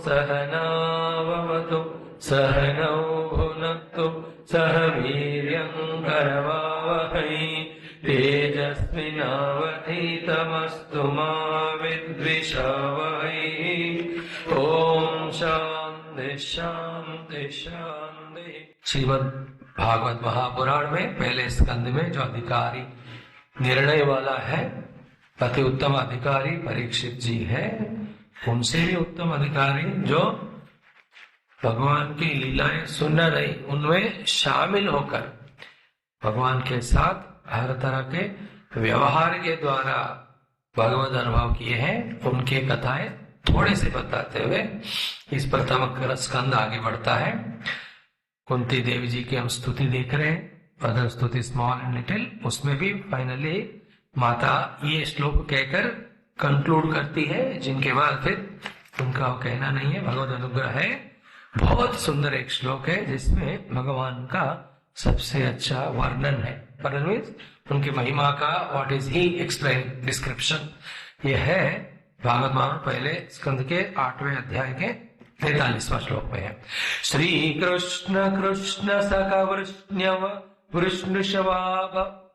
सहनाववतु सहनौ भुनक्तु सह वीर्यं करवावहै तेजस्विनावधीतमस्तु मा विद्विषावहै। ओम शांति शांति शांति। श्रीमद् भागवत महापुराण में पहले स्कंद में जो अधिकारी निर्णय वाला है, अति उत्तम अधिकारी परीक्षित जी है, उनसे भी उत्तम अधिकारी जो भगवान की लीलाएं सुनना नहीं, उनमें शामिल होकर भगवान के साथ हर तरह के व्यवहार के द्वारा भगवत अनुभव किए हैं, उनके कथाएं थोड़े से बताते हुए इस प्रथम स्कंद आगे बढ़ता है। कुंती देवी जी की हम स्तुति देख रहे हैं, अदर स्तुति स्मॉल एंड लिटिल, उसमें भी फाइनली माता ये श्लोक कहकर कंक्लूड करती है, जिनके बाद फिर उनका कहना नहीं है, भगवत अनुग्रह है। बहुत सुंदर एक श्लोक है जिसमें भगवान का सबसे अच्छा वर्णन है, वर्णन मीन्स उनकी महिमा का what is he explain description. यह है भागवत महापुराण पहले स्कंद के 8वें अध्याय के 43वां श्लोक में है। श्री कृष्ण कृष्ण सखा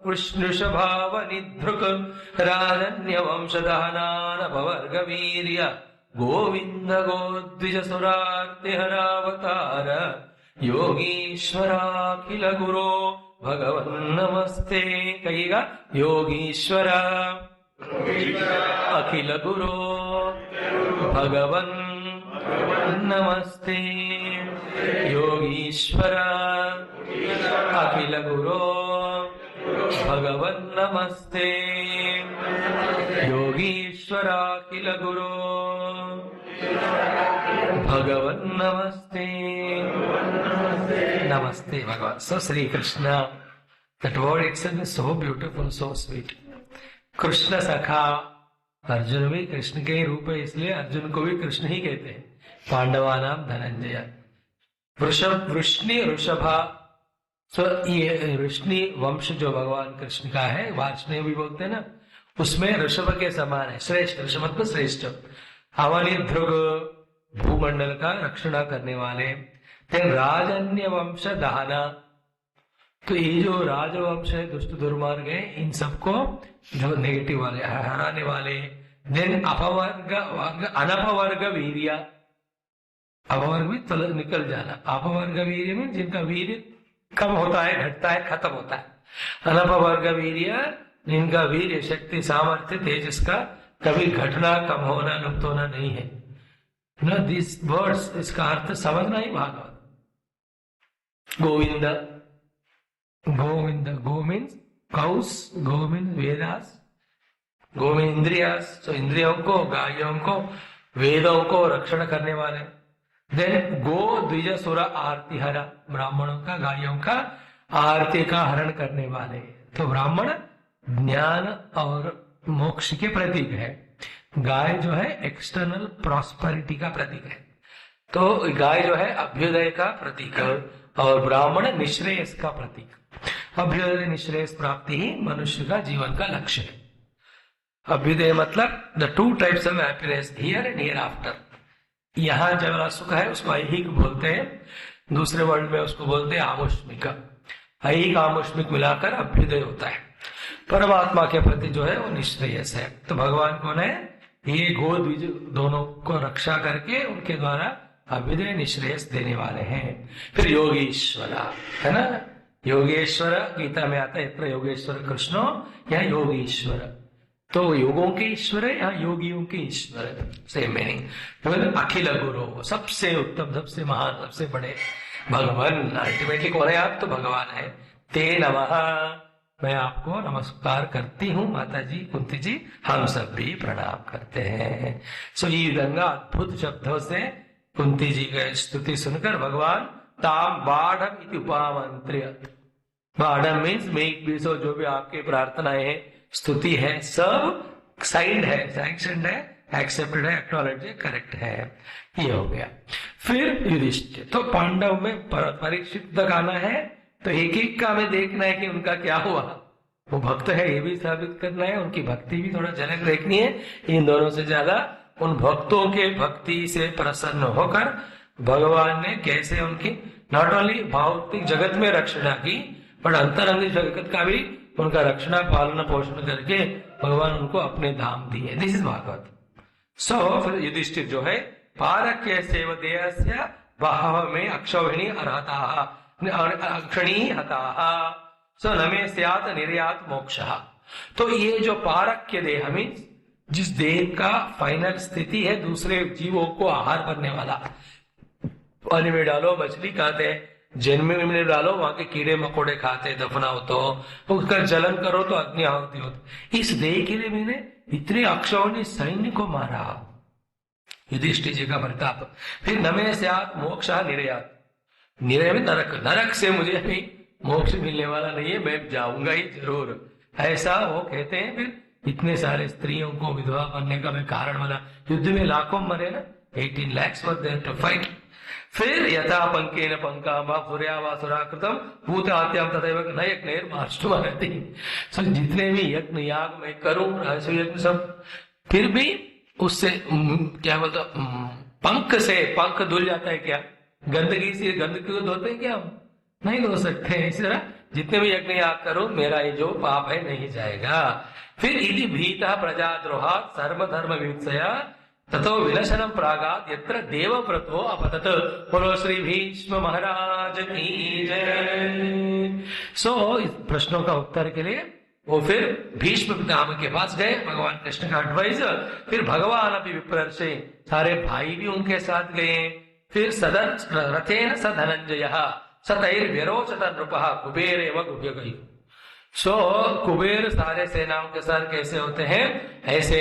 वृष्णुषभाव निधृक राजन्य वंशदहनानपवर्ग वीर्य गोविंद गोद्विज सुरार्तिहरावतार योगीश्वराखिल गुरो भगवन् नमस्ते। कहिएगा, योगीश्वरा अखिल गुरो भगवन् नमस्ते। योगीश्वर अखिल गुरो भगवन् नमस्ते। योगीश्वर अखिल गुरो भगवन् नमस्ते। नमस्ते भगवान। सो Shri Krishna, that word itself is so beautiful, so sweet. Krishna सखा, अर्जुन भी कृष्ण के ही रूप है, इसलिए अर्जुन को भी कृष्ण ही कहते हैं। पांडवा नाम धनंजय। वृष्णि ऋषभा, तो ये ऋषि वंश जो भगवान कृष्ण का है, वार्ष्णेय भी बोलते हैं ना, उसमें ऋषभ के समान है, श्रेष्ठ, ऋषभ मतलब श्रेष्ठ। अवनी ध्रुव, भूमंडल का रक्षणा करने वाले। फिर राजन्य वंश दहना, तो ये जो राजवंश है, दुष्ट दुर्मार्ग है, इन सबको जो नेगेटिव वाले हराने वाले। देन अपवर्ग अनपवर्ग वीर्य, अपवर्ग भी तो निकल जाना, अपवर्ग वीर्य में जिनका वीर्य कम होता है, घटता है, खत्म होता है। अनपवर्ग वीर्य, जिनका वीर्य, शक्ति, सामर्थ्य, तेजस का कभी घटना, कम होना, लुप्त होना नहीं है। ना दिस वर्ड्स, इसका अर्थ समझना ही भागवत। गोविंद, गोविंद, गो मीन्स काउस, गो मीन्स वेदास, गो मीन्स इंद्रियास, तो इंद्रियों को, गायों को, वेदों को रक्षण करने वाले। देन गो द्विज सुर आरती हरा, ब्राह्मणों का, गायों का आरती का हरण करने वाले। तो ब्राह्मण ज्ञान और मोक्ष के प्रतीक है, गाय जो है एक्सटर्नल प्रॉस्पेरिटी का प्रतीक है। तो गाय जो है अभ्युदय का प्रतीक है और ब्राह्मण निश्रेयस का प्रतीक। अभ्युदय निश्रेयस प्राप्ति ही मनुष्य का जीवन का लक्ष्य है। अभ्युदय मतलब the two types of happiness, here and here after. यहाँ जब सुख है उसको ऐहिक बोलते हैं, दूसरे वर्ल्ड में उसको बोलते हैं आमुष्मिक। ऐहिक आमुष्मिक मिलाकर अभ्युदय होता है। परमात्मा के प्रति जो है वो निश्रेयस है। तो भगवान कौन है? ये गो द्विज दोनों को रक्षा करके उनके द्वारा अभ्युदय निश्रेयस देने वाले हैं। फिर योगीश्वर है ना, योगेश्वर गीता में आता है, यत्र योगेश्वर कृष्णो, यहाँ योगीश्वर। तो योगों के ईश्वर है, यहाँ योगियों के ईश्वर है, सेम मीनिंग। अखिल गुरु, सबसे उत्तम, सबसे महान, सबसे बड़े भगवान। अल्टीमेटली कौन है आप? तो भगवान है। ते नमः, मैं आपको नमस्कार करती हूँ माता जी, कुंती जी, हम सब भी प्रणाम करते हैं। सो ये विधंगा अद्भुत शब्दों से कुंती जी का स्तुति सुनकर भगवान ताम बाढ़ इति उपामंत्र्य। बाढ़ मीन्स मेक बी, सो जो भी आपके प्रार्थनाएं हैं, स्तुति है, सब साइंड है, सैंक्शनड है, एक्सेप्टेड है, एक्नॉलेज है, करेक्ट है। ये हो गया। फिर युधिष्ठिर, तो पांडव में परीक्षित तक आना है, तो एक एक का हमें देखना है कि उनका क्या हुआ। वो भक्त है ये भी साबित करना है, उनकी भक्ति भी थोड़ा झलक देखनी है। इन दोनों से ज्यादा उन भक्तों के भक्ति से प्रसन्न होकर भगवान ने कैसे उनकी नॉट ओनली भौतिक जगत में रक्षणा की, बट अंतरंग जगत का भी उनका रक्षणा पालन पोषण करके भगवान उनको अपने धाम दिए। This is Bhagavat. सो फिर युधिष्ठिर जो है पारक्य सेवदेयस्य बहव में अक्षौहिणी अर्हता अक्षणी हता सो न मे स्यात् निर्यात मोक्षः। तो ये जो पारक्य देह में जिस देह का फाइनल स्थिति है दूसरे जीवों को आहार करने वाला, पानी में डालो मछली खाते हैं, जन्म में डालो वहां के कीड़े मकोड़े खाते, दफनाओ तो उसका जलन करो तो अग्नि आहुति होती। इस देह के लिए मैंने इतने अक्षौहिणी सैन्य को मारा। युधिष्ठिर जी का प्रताप। फिर नमे स्यात् मोक्ष निर्यात, निर्य में नरक, नरक से मुझे अभी मोक्ष मिलने वाला नहीं है, मैं जाऊंगा ही जरूर, ऐसा वो कहते हैं। फिर इतने सारे स्त्रियों को विधवा बनने का मैं कारण बना। युद्ध में लाखों मरे ना, 18 lakhs were there to fight. फिर यथा पंकेन पंकामा सूर्यावासुराकृतम भूत आत्याम तथैव नयक नैर मार्ष्टुमरति। सो जितने भी यज्ञ याग मैं करूं, रहस्य यज्ञ सब, फिर भी उससे क्या बोलता पंख से पंख धुल जाता है क्या? गंदगी से गंदगी को धोते हैं क्या हम? नहीं धो सकते। इसी तरह जितने भी यज्ञ याग करो मेरा ये जो पाप है नहीं जाएगा। फिर इति भीता प्रजाद्रोहात् सर्व धर्म विवत्सया ततो विनशनम प्रागात् यत्र देवव्रतो अपतत। बोलो श्री भीष्म महाराज की जय। सो इस प्रश्नों का उत्तर के लिए वो फिर भीष्म पितामह के पास गए, भगवान कृष्ण का एडवाइस। फिर भगवान अभी विप्रर्षे, सारे भाई भी उनके साथ गए। फिर सदन रथेन स धनंजय सतैर विरोचत नृपः कुबेर एवं गुह्यगयु। सो कुबेर सारे सेनाओं के साथ कैसे होते हैं, ऐसे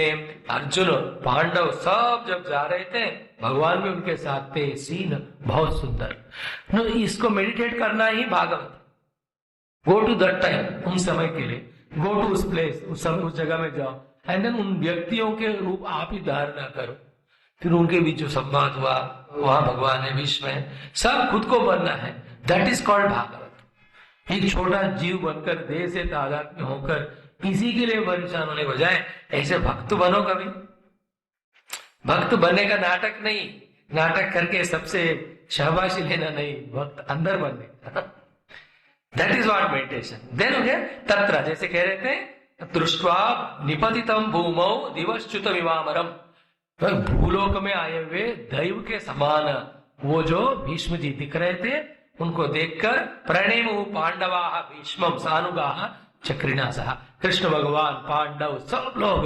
अर्जुन पांडव सब जब जा रहे थे भगवान भी उनके साथ थे। सीन बहुत सुंदर। नो इसको मेडिटेट करना ही Bhagavat. Go to that time, उन समय के लिए गो टू उस प्लेस, उस समय उस जगह में जाओ एंड देन उन व्यक्तियों के रूप आप ही धारणा करो। फिर उनके बीच जो संवाद हुआ वहां भगवान है, विश्व है, सब खुद को बनना है। That is called Bhagavat. एक छोटा जीव बनकर देह से तादाद में होकर इसी के लिए परेशान होने बजाय ऐसे भक्त बनो। कभी भक्त बनने का नाटक नहीं, नाटक करके सबसे शाबाशी लेना नहीं, भक्त अंदर बनने का। That is what meditation. Then हो गया तत्र, जैसे कह रहे थे दृष्ट्वा निपतितम भूमौ दिवश्च्युत विवामरम। भूलोक में आए हुए दैव के समान वो जो भीष्म जी दिख रहे थे, उनको देखकर प्रणेमु पांडवा भीष्मम सानुगा चक्रिणा सह। कृष्ण भगवान पांडव सब लोग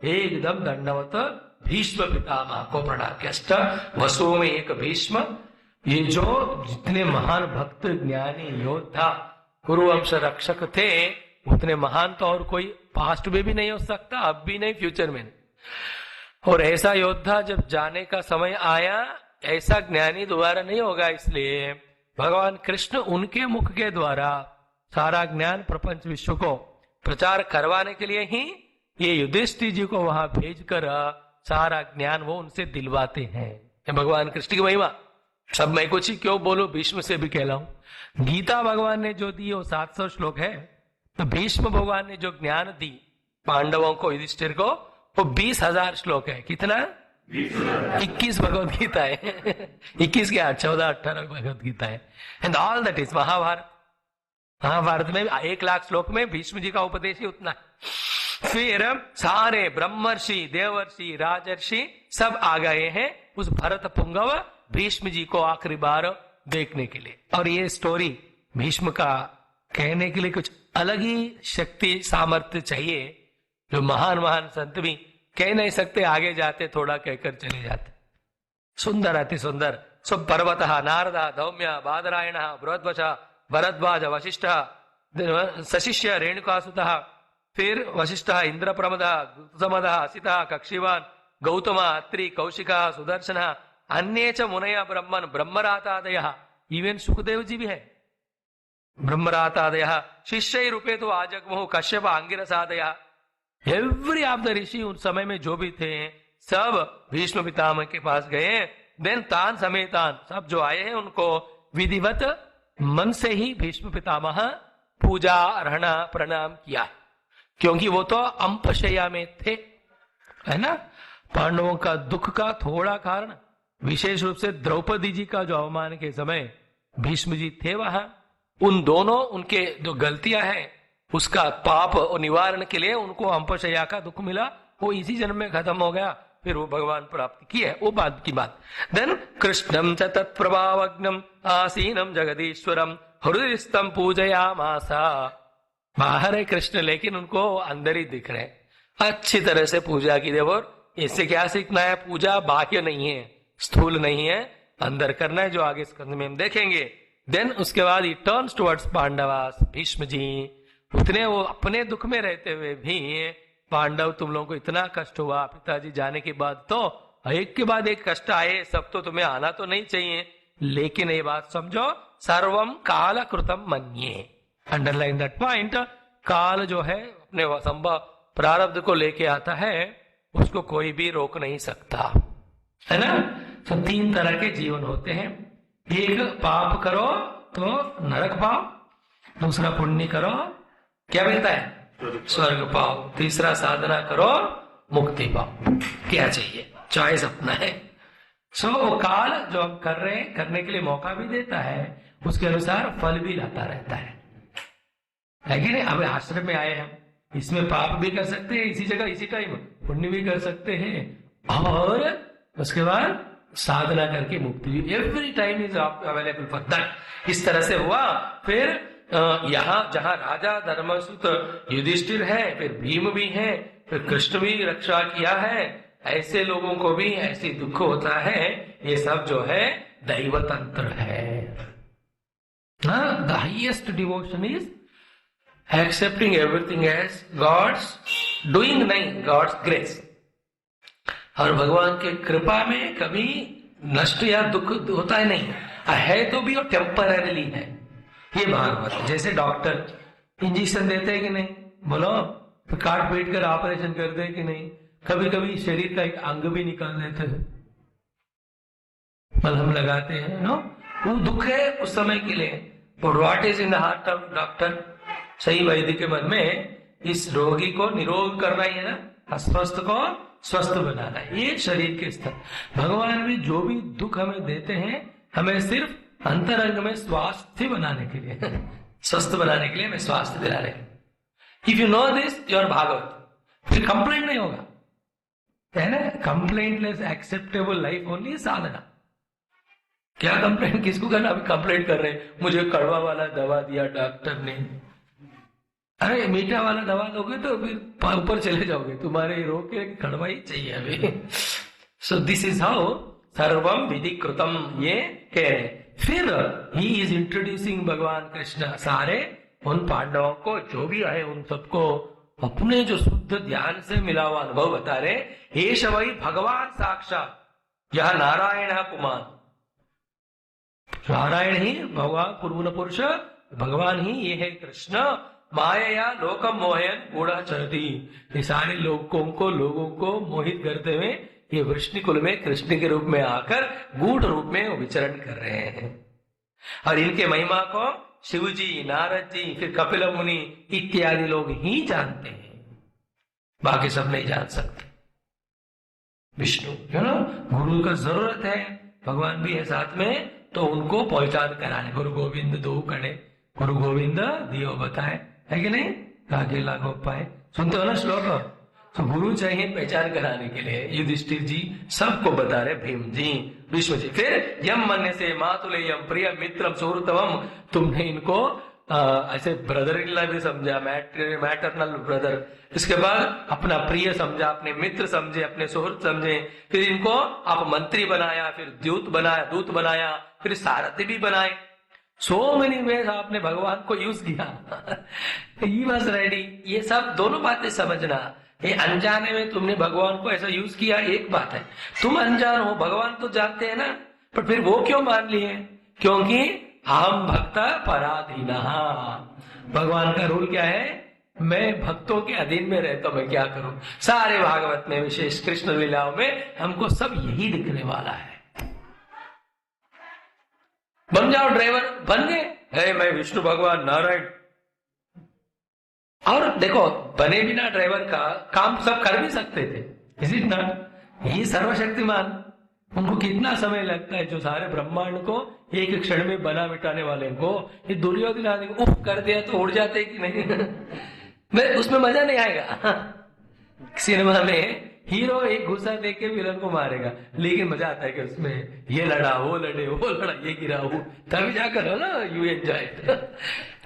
एकदम दंडवत भीष्म पितामह को प्रणाम किया। वसुओं में एक भीष्म, ये जो जितने महान भक्त ज्ञानी योद्धा कुरुवंश रक्षक थे उतने महान तो और कोई पास्ट में भी नहीं हो सकता, अब भी नहीं, फ्यूचर में नहीं। और ऐसा योद्धा जब जाने का समय आया, ऐसा ज्ञानी दोबारा नहीं होगा। इसलिए भगवान कृष्ण उनके मुख के द्वारा सारा ज्ञान प्रपंच विश्व को प्रचार करवाने के लिए ही ये युधिष्ठिर जी को वहां भेजकर सारा ज्ञान वो उनसे दिलवाते हैं। भगवान कृष्ण की महिमा। सब मैं कुछ ही क्यों बोलूं, भीष्म से भी कहलाऊं। गीता भगवान ने जो दी वो 700 श्लोक है, तो भीष्म भगवान ने जो ज्ञान दी पांडवों को, युधिष्ठिर को, वो 20,000 श्लोक है। कितना? 21 भगवत गीता है। 21 क्या 14-18 भगवत गीता है। And all that is Mahabharat. Mahabharat में 1 लाख श्लोक में भीष्म जी का उपदेश ही उतना है। फिर सारे ब्रह्मर्षि, देवर्षि, राजर्षि सब आ गए हैं उस भरत पुंगव भीष्म जी को आखिरी बार देखने के लिए। और ये स्टोरी भीष्म का कहने के लिए कुछ अलग ही शक्ति सामर्थ्य चाहिए, जो महान महान संत भी कह नहीं सकते, आगे जाते थोड़ा कहकर चले जाते। सुंदर, अति सुंदर। सो पर्वत नारद धौम्य बादरायण बृहद्वच भरद्वाज वशिष्ठ सशिष्य रेणुकासुत, फिर वशिष्ठ इंद्रप्रमद समद असित कक्षिवान गौतम अत्रि कौशिक सुदर्शन अन्ये च मुनय ब्रह्मन ब्रह्मरातादय। इवन सुखदेव जी भी है। ब्रह्मरातादय शिष्य रूपे तो आजगमु कश्यप अंगिरसादय। एवरी ऑफ द ऋषि उन समय में जो भी थे सब भीष्म पितामह के पास गए। देन तान समेतान सब जो आए हैं उनको विधिवत मन से ही भीष्म पितामह पूजा अर्हणा प्रणाम किया, क्योंकि वो तो अंपशया में थे, है ना। पांडवों का दुख का थोड़ा कारण विशेष रूप से द्रौपदी जी का जो अवमान के समय भीष्म जी थे वहां, उन दोनों उनके जो गलतियां हैं उसका पाप और निवारण के लिए उनको अंपशय्या का दुख मिला, वो इसी जन्म में खत्म हो गया, फिर वो भगवान प्राप्ति की है, वो बात की बात। देन कृष्णम च तत्प्रभावग्नम आसीनम जगदीश्वरम हृदयस्थम पूजयामासा। बाहर है कृष्ण लेकिन उनको अंदर ही दिख रहे, अच्छी तरह से पूजा की। देखो इससे क्या सीखना है, पूजा बाह्य नहीं है, स्थूल नहीं है, अंदर करना है, जो आगे स्कंद में हम देखेंगे। देन उसके बाद ही टर्न्स टुवर्ड्स पांडवास, भीष्म जी उतने वो अपने दुख में रहते हुए भी, पांडव तुम लोगों को इतना कष्ट हुआ पिताजी जाने के बाद, तो एक के बाद एक कष्ट आए, सब तो तुम्हें आना तो नहीं चाहिए, लेकिन ये बात समझो, सर्वम काल कृतम मन्ये, अंडरलाइन दैट पॉइंट। काल जो है अपने संभव प्रारब्ध को लेके आता है, उसको कोई भी रोक नहीं सकता, है ना। तो तीन तरह के जीवन होते हैं, एक पाप करो तो नरक पाओ, दूसरा पुण्य करो क्या मिलता है, स्वर्ग पाओ, तीसरा साधना करो मुक्ति पाओ। क्या चाहिए, चॉइस अपना है। सो काल जो हम कर रहे हैं, करने के लिए मौका भी देता है, उसके अनुसार फल भी लाता रहता है कि नहीं। अब आश्रम में आए हम, इसमें पाप भी कर सकते हैं, इसी जगह इसी टाइम पुण्य भी कर सकते हैं, और उसके बाद साधना करके मुक्ति भी, every time is available for that. इस तरह से हुआ। फिर यहाँ जहाँ राजा धर्मसुत युधिष्ठिर है, फिर भीम भी है, फिर कृष्ण भी रक्षा किया है, ऐसे लोगों को भी ऐसी दुख होता है, ये सब जो है दैव तंत्र है। The highest devotion is accepting everything as God's doing, नहीं गॉड्स ग्रेस। और भगवान के कृपा में कभी नष्ट या दुख होता है नहीं, है तो भी और टेम्पररीली है, ये भागवत। जैसे डॉक्टर इंजेक्शन देते हैं कि नहीं, बोलो, तो काट पीट कर ऑपरेशन करते हैं कि नहीं, कभी कभी शरीर का एक अंग भी निकाल देते हैं, मलहम लगाते हैं, नो, वो दुख है उस समय के लिए, but what is in the heart of doctor, सही वैद्य के मन में इस रोगी को निरोग करना ही है ना, अस्वस्थ को स्वस्थ बनाना, ये शरीर के स्तर। भगवान भी जो भी दुख हमें देते हैं, हमें सिर्फ अंतरंग में स्वास्थ्य बनाने के लिए, स्वस्थ बनाने के लिए हमें स्वास्थ्य दिला रहे हैं। If you know this your Bhagavat, फिर कंप्लेंट नहीं होगा, है ना। कंप्लेंटलेस एक्सेप्टेबल लाइफ ओनली साधना। क्या कंप्लेंट किसको करना, अभी कंप्लेंट कर रहे हैं, मुझे कड़वा वाला दवा दिया डॉक्टर ने, अरे मीठा वाला दवा दोगे तो फिर ऊपर चले जाओगे, तुम्हारे रोग के कड़वा ही चाहिए अभी। सो दिस इज हाउ सर्वम विधि कृतम, ये कह रहे। फिर ही इज इंट्रोड्यूसिंग भगवान कृष्ण सारे उन पांडवों को, जो भी आए उन सबको अपने जो शुद्ध ध्यान से मिला हुआ अनुभव बता रहे। हेश वही भगवान साक्षात, यह नारायण पुमान, नारायण ही भगवान पूर्ण पुरुष, भगवान ही ये है कृष्ण। माया लोकम मोहन गूढ़ा चरती, ये सारे लोगों को मोहित करते हुए ये वृष्णि कुल में कृष्ण के रूप में आकर गूढ़ रूप में विचरण कर रहे हैं। और इनके महिमा को शिव जी, नारद जी, फिर कपिल मुनि इत्यादि लोग ही जानते हैं, बाकी सब नहीं जान सकते। विष्णु क्यों ना, गुरु का जरूरत है, भगवान भी है साथ में, तो उनको पहचान कराने। गुरु गोविंद दो कड़े, गुरु गोविंद दियो बताए, है कि नहीं, काके लागो पाए, सुनते हो ना श्लोक। तो गुरु चाहिए पहचान कराने के लिए। युधिष्ठिर जी सबको बता रहे, भीम जी, विष्णु जी। फिर यम मन से मातुलेयम प्रिय मित्रम सुहृतम, तुमने इनको ऐसे ब्रदर इन लॉ भी समझा, मैटरनल ब्रदर, इसके बाद अपना प्रिय समझा, अपने मित्र समझे, अपने सुहृत समझे, फिर इनको आप मंत्री बनाया, फिर दूत बनाया, फिर सारथी भी बनाए। सो मेनी वेज आपने भगवान को यूज किया। He was ready. ये सब दोनों बातें समझना, ये अनजाने में तुमने भगवान को ऐसा यूज किया एक बात है, तुम अनजान हो, भगवान तो जानते हैं ना, पर फिर वो क्यों मान लिए? क्योंकि हम भक्त पराधीन। भगवान का रूल क्या है, मैं भक्तों के अधीन में रहता हूं, मैं क्या करूं। सारे भागवत में, विशेष कृष्ण लीलाओं में हमको सब यही दिखने वाला है। बन जाओ ड्राइवर, बन गए, मैं विष्णु भगवान नारायण। और देखो, बने बिना ड्राइवर का काम सब कर भी सकते थे, इज इट नॉट? ये सर्वशक्तिमान, उनको कितना समय लगता है जो सारे ब्रह्मांड को एक क्षण में बना मिटाने वाले को। ये दुर्योधन आदमी को उफ कर दिया तो उड़ जाते कि नहीं? मैं उसमें मजा नहीं आएगा। सिनेमा में हीरो एक गुस्सा देख के विलन को मारेगा, लेकिन मजा आता है कि उसमें ये लड़ा, वो लड़े, वो लड़ा, ये गिरा, वो, तभी जाकर हो ना यू एंजॉय।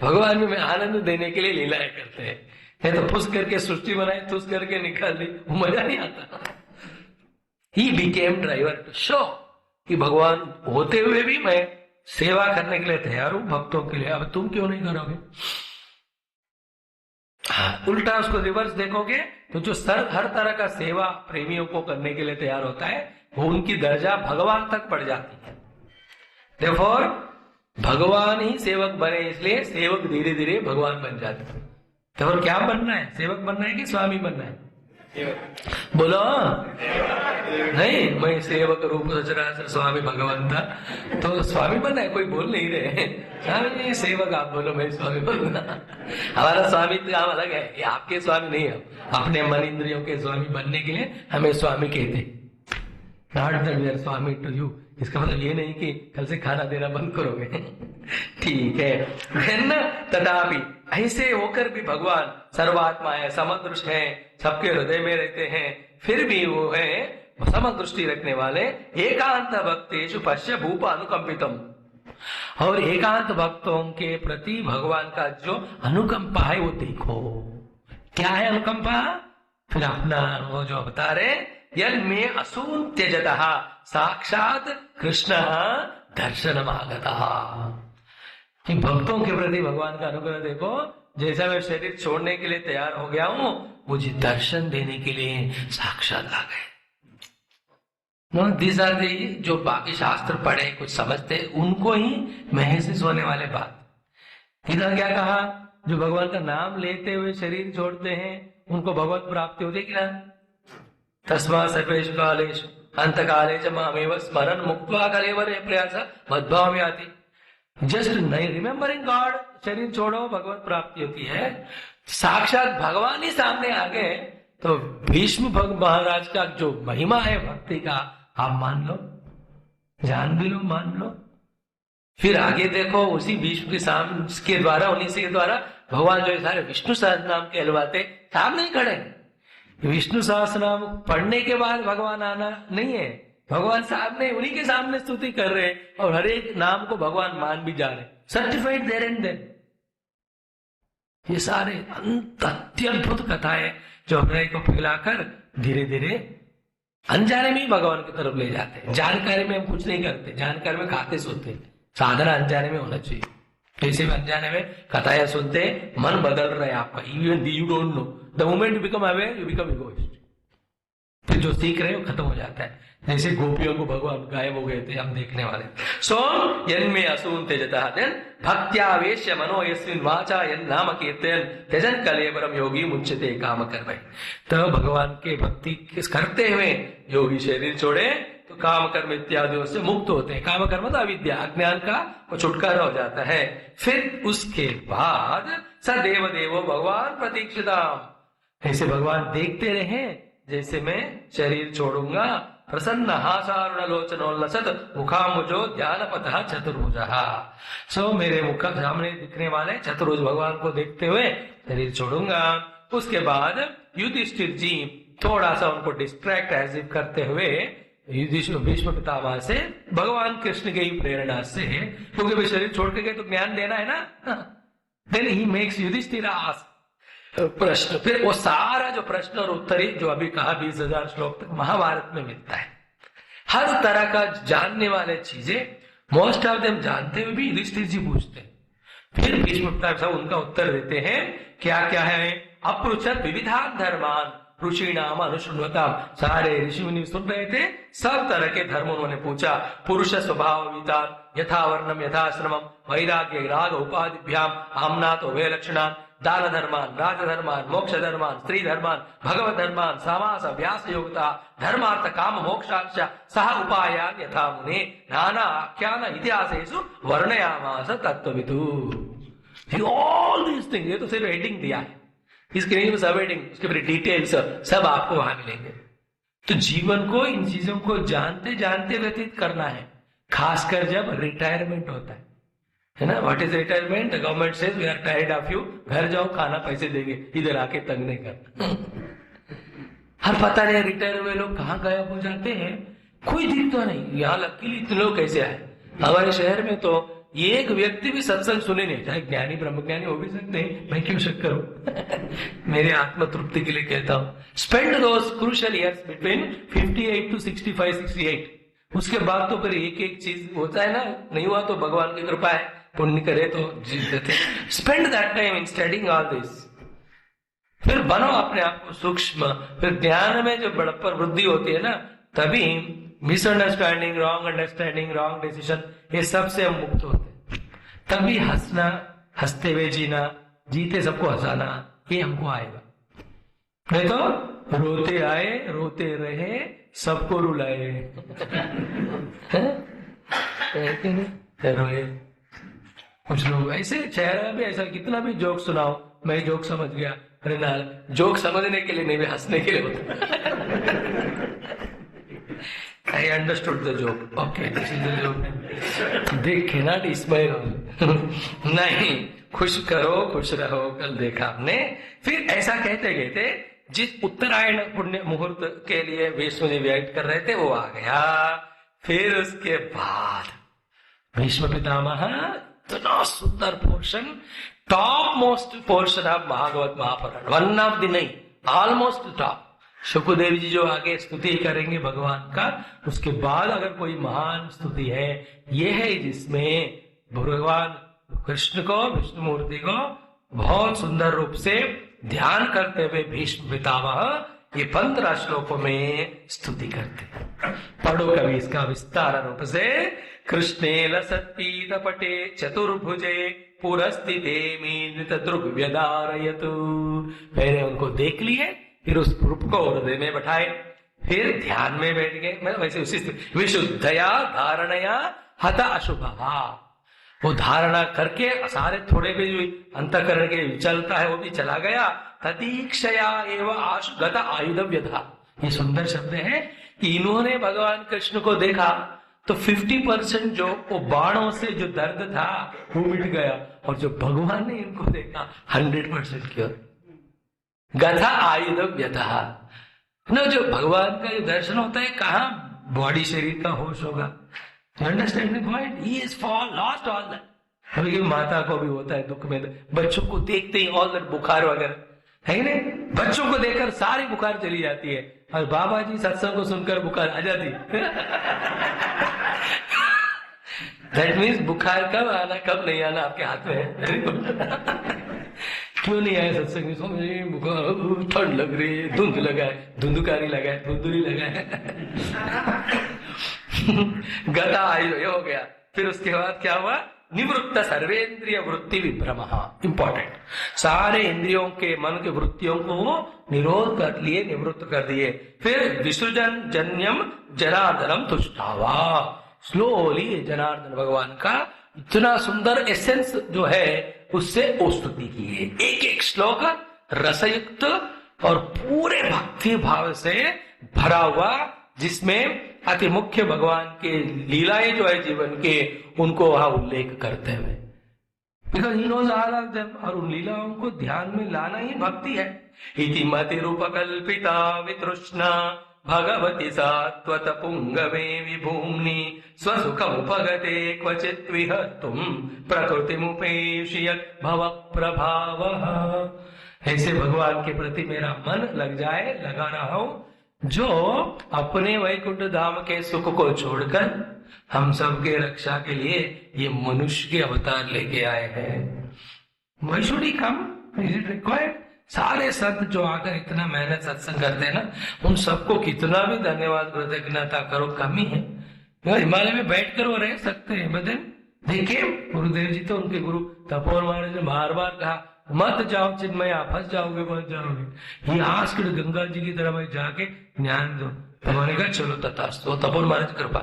भगवान में आनंद देने के लिए लीलाएं करते हैं, नहीं तो फुस करके सृष्टि बनाई, फुस करके निकाल दी, वो मजा नहीं आता। He became driver to show कि भगवान होते हुए भी मैं सेवा करने के लिए तैयार हूं भक्तों के लिए, अब तुम क्यों नहीं करोगे? उल्टा उसको रिवर्स देखोगे तो जो हर तरह का सेवा प्रेमियों को करने के लिए तैयार होता है, वो उनकी दर्जा भगवान तक पड़ जाती है। Therefore, भगवान ही सेवक बने, इसलिए सेवक धीरे धीरे भगवान बन जाते हैं। तो क्या बनना है? सेवक बनना है कि स्वामी बनना है? बोलो नहीं, मैं सेवक रूप सचराचर स्वामी भगवान था, तो स्वामी बनना है? कोई बोल नहीं रहे स्वामी सेवक, आप बोलो मैं स्वामी बनूंगा। हमारा स्वामी तो काम अलग है, ये आपके स्वामी नहीं है। अपने मन इंद्रियों के स्वामी बनने के लिए हमें स्वामी कहते, not that we are swami to you. इसका मतलब ये नहीं कि कल से खाना देना बंद करोगे। ठीक है, तथापि ऐसे होकर भी भगवान सर्वात्मा है, समदृष्ट है, सबके हृदय में रहते हैं, फिर भी वो है समदृष्टि रखने वाले। एकांत भक्तेषु पश्य भूप अनुकंपितम, और एकांत भक्तों के प्रति भगवान का जो अनुकंपा है वो देखो। क्या है अनुकंपा? फिर अपना वो जो बता रहे, यद में असून त्यजतः साक्षात कृष्ण दर्शनमागतः। भक्तों के प्रति भगवान का अनुग्रह देखो, जैसा मैं शरीर छोड़ने के लिए तैयार हो गया हूं, मुझे दर्शन देने के लिए साक्षात आ गए। दिस आर दी, जो बाकी शास्त्र पढ़े कुछ समझते उनको ही महसूस होने वाले बात। इधर क्या कहा? जो भगवान का नाम लेते हुए शरीर छोड़ते हैं उनको भगवत प्राप्ति होती क्या? तस्मा सर्वेषु कालेषु अंत काले च मामेव स्मरन् मुक्त्वा कलेवरे प्रयास मद्भाव में आती। जस्ट नहीं रिमेम्बरिंग गॉड, शरीर छोड़ो भगवत प्राप्ति होती है। साक्षात भगवान ही सामने आ गए तो भीष्म महाराज का जो महिमा है भक्ति का, आप मान लो, जान भी लो, मान लो। फिर आगे देखो, उसी भीष्म के द्वारा, उन्हीं के द्वारा भगवान जो सारे विष्णु सहस्त्र नाम कहलवाते सामने ही खड़े। विष्णु सहस्त्र नाम पढ़ने के बाद भगवान आना नहीं है, भगवान सामने, उन्हीं के सामने स्तुति कर रहे हैं और हर एक नाम को भगवान मान भी जा रहे, सर्टिफाइड देयर एंड देन। ये सारे अत्यद्भुत कथाएं जो हृदय को पिघलाकर धीरे धीरे अनजाने में ही भगवान की तरफ ले जाते हैं। जानकारी में हम कुछ नहीं करते, जानकारी में खाते सोते, साधना अनजाने में होना चाहिए। जैसे भी अनजाने में कथाएं सुनते, मन बदल रहा है आपका, even you don't know, the moment you become aware you become egoist. फिर जो सीख रहे हो खत्म हो जाता है। जैसे गोपियों को भगवान गायब हो गए थे, हम देखने वाले। सो यन्मे असून त्यजतः देन भक्त्यावेश्य मनो यस्मिन् वाचा यन् नाम कीर्तयन् त्यजन् कलेवरम योगी मुच्यते काम कर्म। तो भगवान के भक्ति करते हुए योगी शरीर छोड़े तो काम कर्म इत्यादियों से मुक्त होते हैं। काम कर्म तो अविद्या, अज्ञान का वो छुटकारा हो जाता है। फिर उसके बाद सदैव देवो भगवान प्रतीक्षिताम, ऐसे भगवान देखते रहे जैसे मैं शरीर छोड़ूंगा। प्रसन्न हासारुणलोचनोल्लसत मुखामुजो ध्यानपतः चतुर्भुजः। सो मेरे मुख सामने दिखने वाले चतुर्भुज भगवान को देखते हुए शरीर छोड़ूंगा। उसके बाद युधिष्ठिर जी थोड़ा सा उनको डिस्ट्रैक्ट एज करते हुए भीष्म पितामह से भगवान कृष्ण की प्रेरणा से, क्योंकि वे शरीर छोड़ के गए तो ज्ञान देना है ना, then he makes Yudhishthir ask प्रश्न। फिर वो सारा जो प्रश्न और उत्तरी जो अभी कहा 20,000 श्लोक तक महाभारत में मिलता है। हर तरह का जानने वाले चीजें मोस्ट ऑफ देम जानते हुए भी युधिष्ठिर जी पूछते हैं। फिर भीष्म पितामह उनका उत्तर देते हैं। क्या क्या है? अपृच्छत विविधान धर्मान ऋषिणाम अनुशृण्वताम। सारे ऋषि मुनि सुन रहे थे, सब तरह के धर्म उन्होंने पूछा। पुरुष स्वभाव वितान यथा वर्णम यथाश्रमम वैराग्य राग उपाधिभ्याम आमनाथ उभय लक्षणान दान धर्मान राज धर्मान मोक्ष धर्मान स्त्री धर्मान भगवत धर्मान समास अभ्यास योगता धर्मार्थ काम मोक्षांश सह उपायान यथा मुने नाना आख्यान इतिहासेषु वर्णयामास तत्त्वविदु। ऑल दीस थिंग्स, ये तो सिर्फ हेडिंग दिया है, इसके नहीं सब हेडिंग, उसके फिर डिटेल्स सब आपको वहां मिलेंगे। तो जीवन को इन चीजों को जानते जानते व्यतीत करना है, खासकर जब रिटायरमेंट होता है ना। What is retirement? The government says we are tired of you, घर जाओ, खाना पैसे देंगे, इधर आके तंग नहीं करना। हर पता नहीं रिटायर हुए लोग कहाँ गायब हो जाते हैं, कोई दिखता नहीं। यहाँ लकीली इतने लोग कैसे आए? हमारे शहर में तो एक व्यक्ति भी सत्संग सुने नहीं, चाहे ज्ञानी ब्रह्मज्ञानी हो भी सकते हैं, मैं क्यों शक करूं? मेरे आत्म तृप्ति के लिए कहता हूं, spend those crucial years between 58 to 65, 68। उसके बाद तो फिर एक एक चीज होता है ना, नहीं हुआ तो भगवान की कृपा है, पुण्य करे तो जीत देते। Spend that time in studying all this. फिर बनो अपने आप को सूक्ष्म। फिर ध्यान में जो बड़प्पन वृद्धि होती है ना, तभी misunderstanding, wrong understanding, wrong decision, ये सब से हम मुक्त होते। तभी हंसना, हंसते हुए जीना, जीते सबको हंसाना, ये हमको आएगा। नहीं तो रोते आए, रोते रहे, सबको रुलाए। रोए। कुछ लोग ऐसे चेहरा भी ऐसा, कितना भी जोक सुनाओ, मैं जोक समझ गया, अरे ना, जोक समझने के लिए नहीं, हंसने के लिए होता। I understood the joke. Okay, this is the joke. They cannot smile. नहीं, खुश करो, खुश रहो, कल देखा हमने। फिर ऐसा कहते कहते जिस उत्तरायण पुण्य मुहूर्त के लिए भीष्म जी वेट कर रहे थे वो आ गया। फिर उसके बाद भीष्म पितामह, इतना सुंदर portion, top most portion of Bhagavat Mahapuran, one of the नहीं, ऑलमोस्ट टॉप। शुकदेव जी जो आगे स्तुति करेंगे भगवान का, उसके बाद अगर कोई महान स्तुति है, ये है जिसमें भगवान कृष्ण को, विष्णु मूर्ति को बहुत सुंदर रूप से ध्यान करते हुए भीष्म पितामह ये 15 श्लोकों में स्तुति करते हैं। पढ़ो कभी इसका विस्तार रूप से। कृष्णे लसत्पीत पटे चतुर्भुजे पुरस्थिते मीलित दृग्व्यदारयतु। पहले उनको देख लिए, फिर उस रूप को हृदय में बैठाए, फिर ध्यान में बैठ गए। मतलब वैसे उसी विशुद्धया धारणया हत अशुभ, वो धारणा करके सारे थोड़े भी जो अंतःकरण के चलता है वो भी चला गया। ततीक्षया एवं आशुगत आयुध व्यथा, ये सुंदर शब्द है कि इन्होंने भगवान कृष्ण को देखा तो 50% जो वो बाणों से जो दर्द था वो मिट गया, और जो भगवान ने इनको देखा 100% क्योर। गथा आयुध व्यथा न, जो भगवान का जो दर्शन होता है, कहाँ बॉडी शरीर का होश होगा। Understand the point? He is for lost all that. कभी माता को भी होता है दुख में, बच्चों को देखते ही ऑल दैट बुखार वगैरह है नहीं, बच्चों को देखकर सारी बुखार चली जाती है, और बाबा जी सत्संग को सुनकर बुखार आ जाती। दैट मीन्स बुखार कब आना कब नहीं आना आपके हाथ में है। क्यों नहीं आए सत्संग में? बुखार, ठंड लग रही है, धुंध लगा है, धुंधकारी लगा है, धुंधुली लगा है। गता आयु हो गया। फिर उसके बाद क्या हुआ? निवृत्त सर्वेंद्रिय वृत्ति विभ्रम। इंपॉर्टेंट, सारे इंद्रियों के, मन के वृत्तियों को निरोध कर लिए, निवृत्त कर दिए। फिर विसृजन जन्यम जनार्दनम तुष्टावा, स्लोली जनार्दन भगवान का इतना सुंदर एसेंस जो है उससे वो स्तुति की है। एक एक श्लोक रसयुक्त और पूरे भक्ति भाव से भरा हुआ, जिसमें अति मुख्य भगवान के लीलाएं जो है जीवन के, उनको वहां उल्लेख करते हुए, because he knows all of them, और उन लीलाओं को ध्यान में लाना ही भक्ति है। इति मति रूपकल्पिता वितृष्णा भगवती सात्वत पुंगवे विभूम्नि स्वसुखमुपगते क्वचित् विहर्तुं प्रकृतिमुपेष्यत् भव प्रभावः। ऐसे भगवान के प्रति मेरा मन लग जाए, लगा रहा हूं, जो अपने वैकुंठ धाम के सुख को छोड़कर हम सबके रक्षा के लिए ये मनुष्य के अवतार लेके आए हैं। Why should he come? Is it required? सारे संत जो आकर इतना मेहनत सत्संग करते हैं ना, उन सबको कितना भी धन्यवाद कृतज्ञता करो कमी है। हिमालय में बैठ कर वो रह सकते हैं, बदल देखिए गुरुदेव जी तो उनके गुरु तपोवन महाराज ने बार बार कहा, मत जाओ चिन्मय, फंस जाओगे, मत जाओगे। ये आस्क्ड गंगा जी की तरह जाके ज्ञान दो। उन्होंने कहा चलो तथास्तु, तपोवन महाराज कृपा।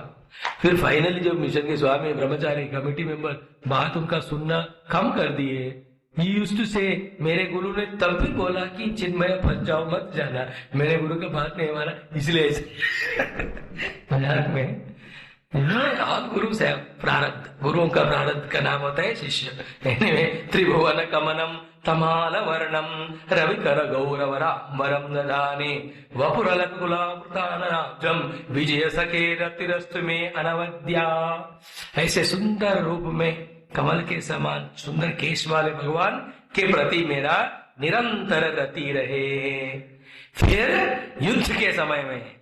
फिर फाइनली जब मिशन के स्वामी ब्रह्मचारी कमेटी मेंबर बात उनका सुनना कम कर दिए, He used to say, मेरे गुरु ने तब भी बोला कि चिन्मय फंस जाओ मत जाना, मेरे गुरु का बात नहीं माना, इसलिए मजाक में गुरु से प्रारब्ध, गुरुओं का प्रारब्ध का नाम होता है शिष्य। त्रिभुवन कमनम तमाल वर्णम रविकर गौरवराम्बरम दधाने वपुरलकुलावृतानराजम विजय सखे रतिरस्तु में अनवद्या। ऐसे सुंदर रूप में कमल के समान सुंदर केश वाले भगवान के प्रति मेरा निरंतर रति रहे। फिर युद्ध के समय में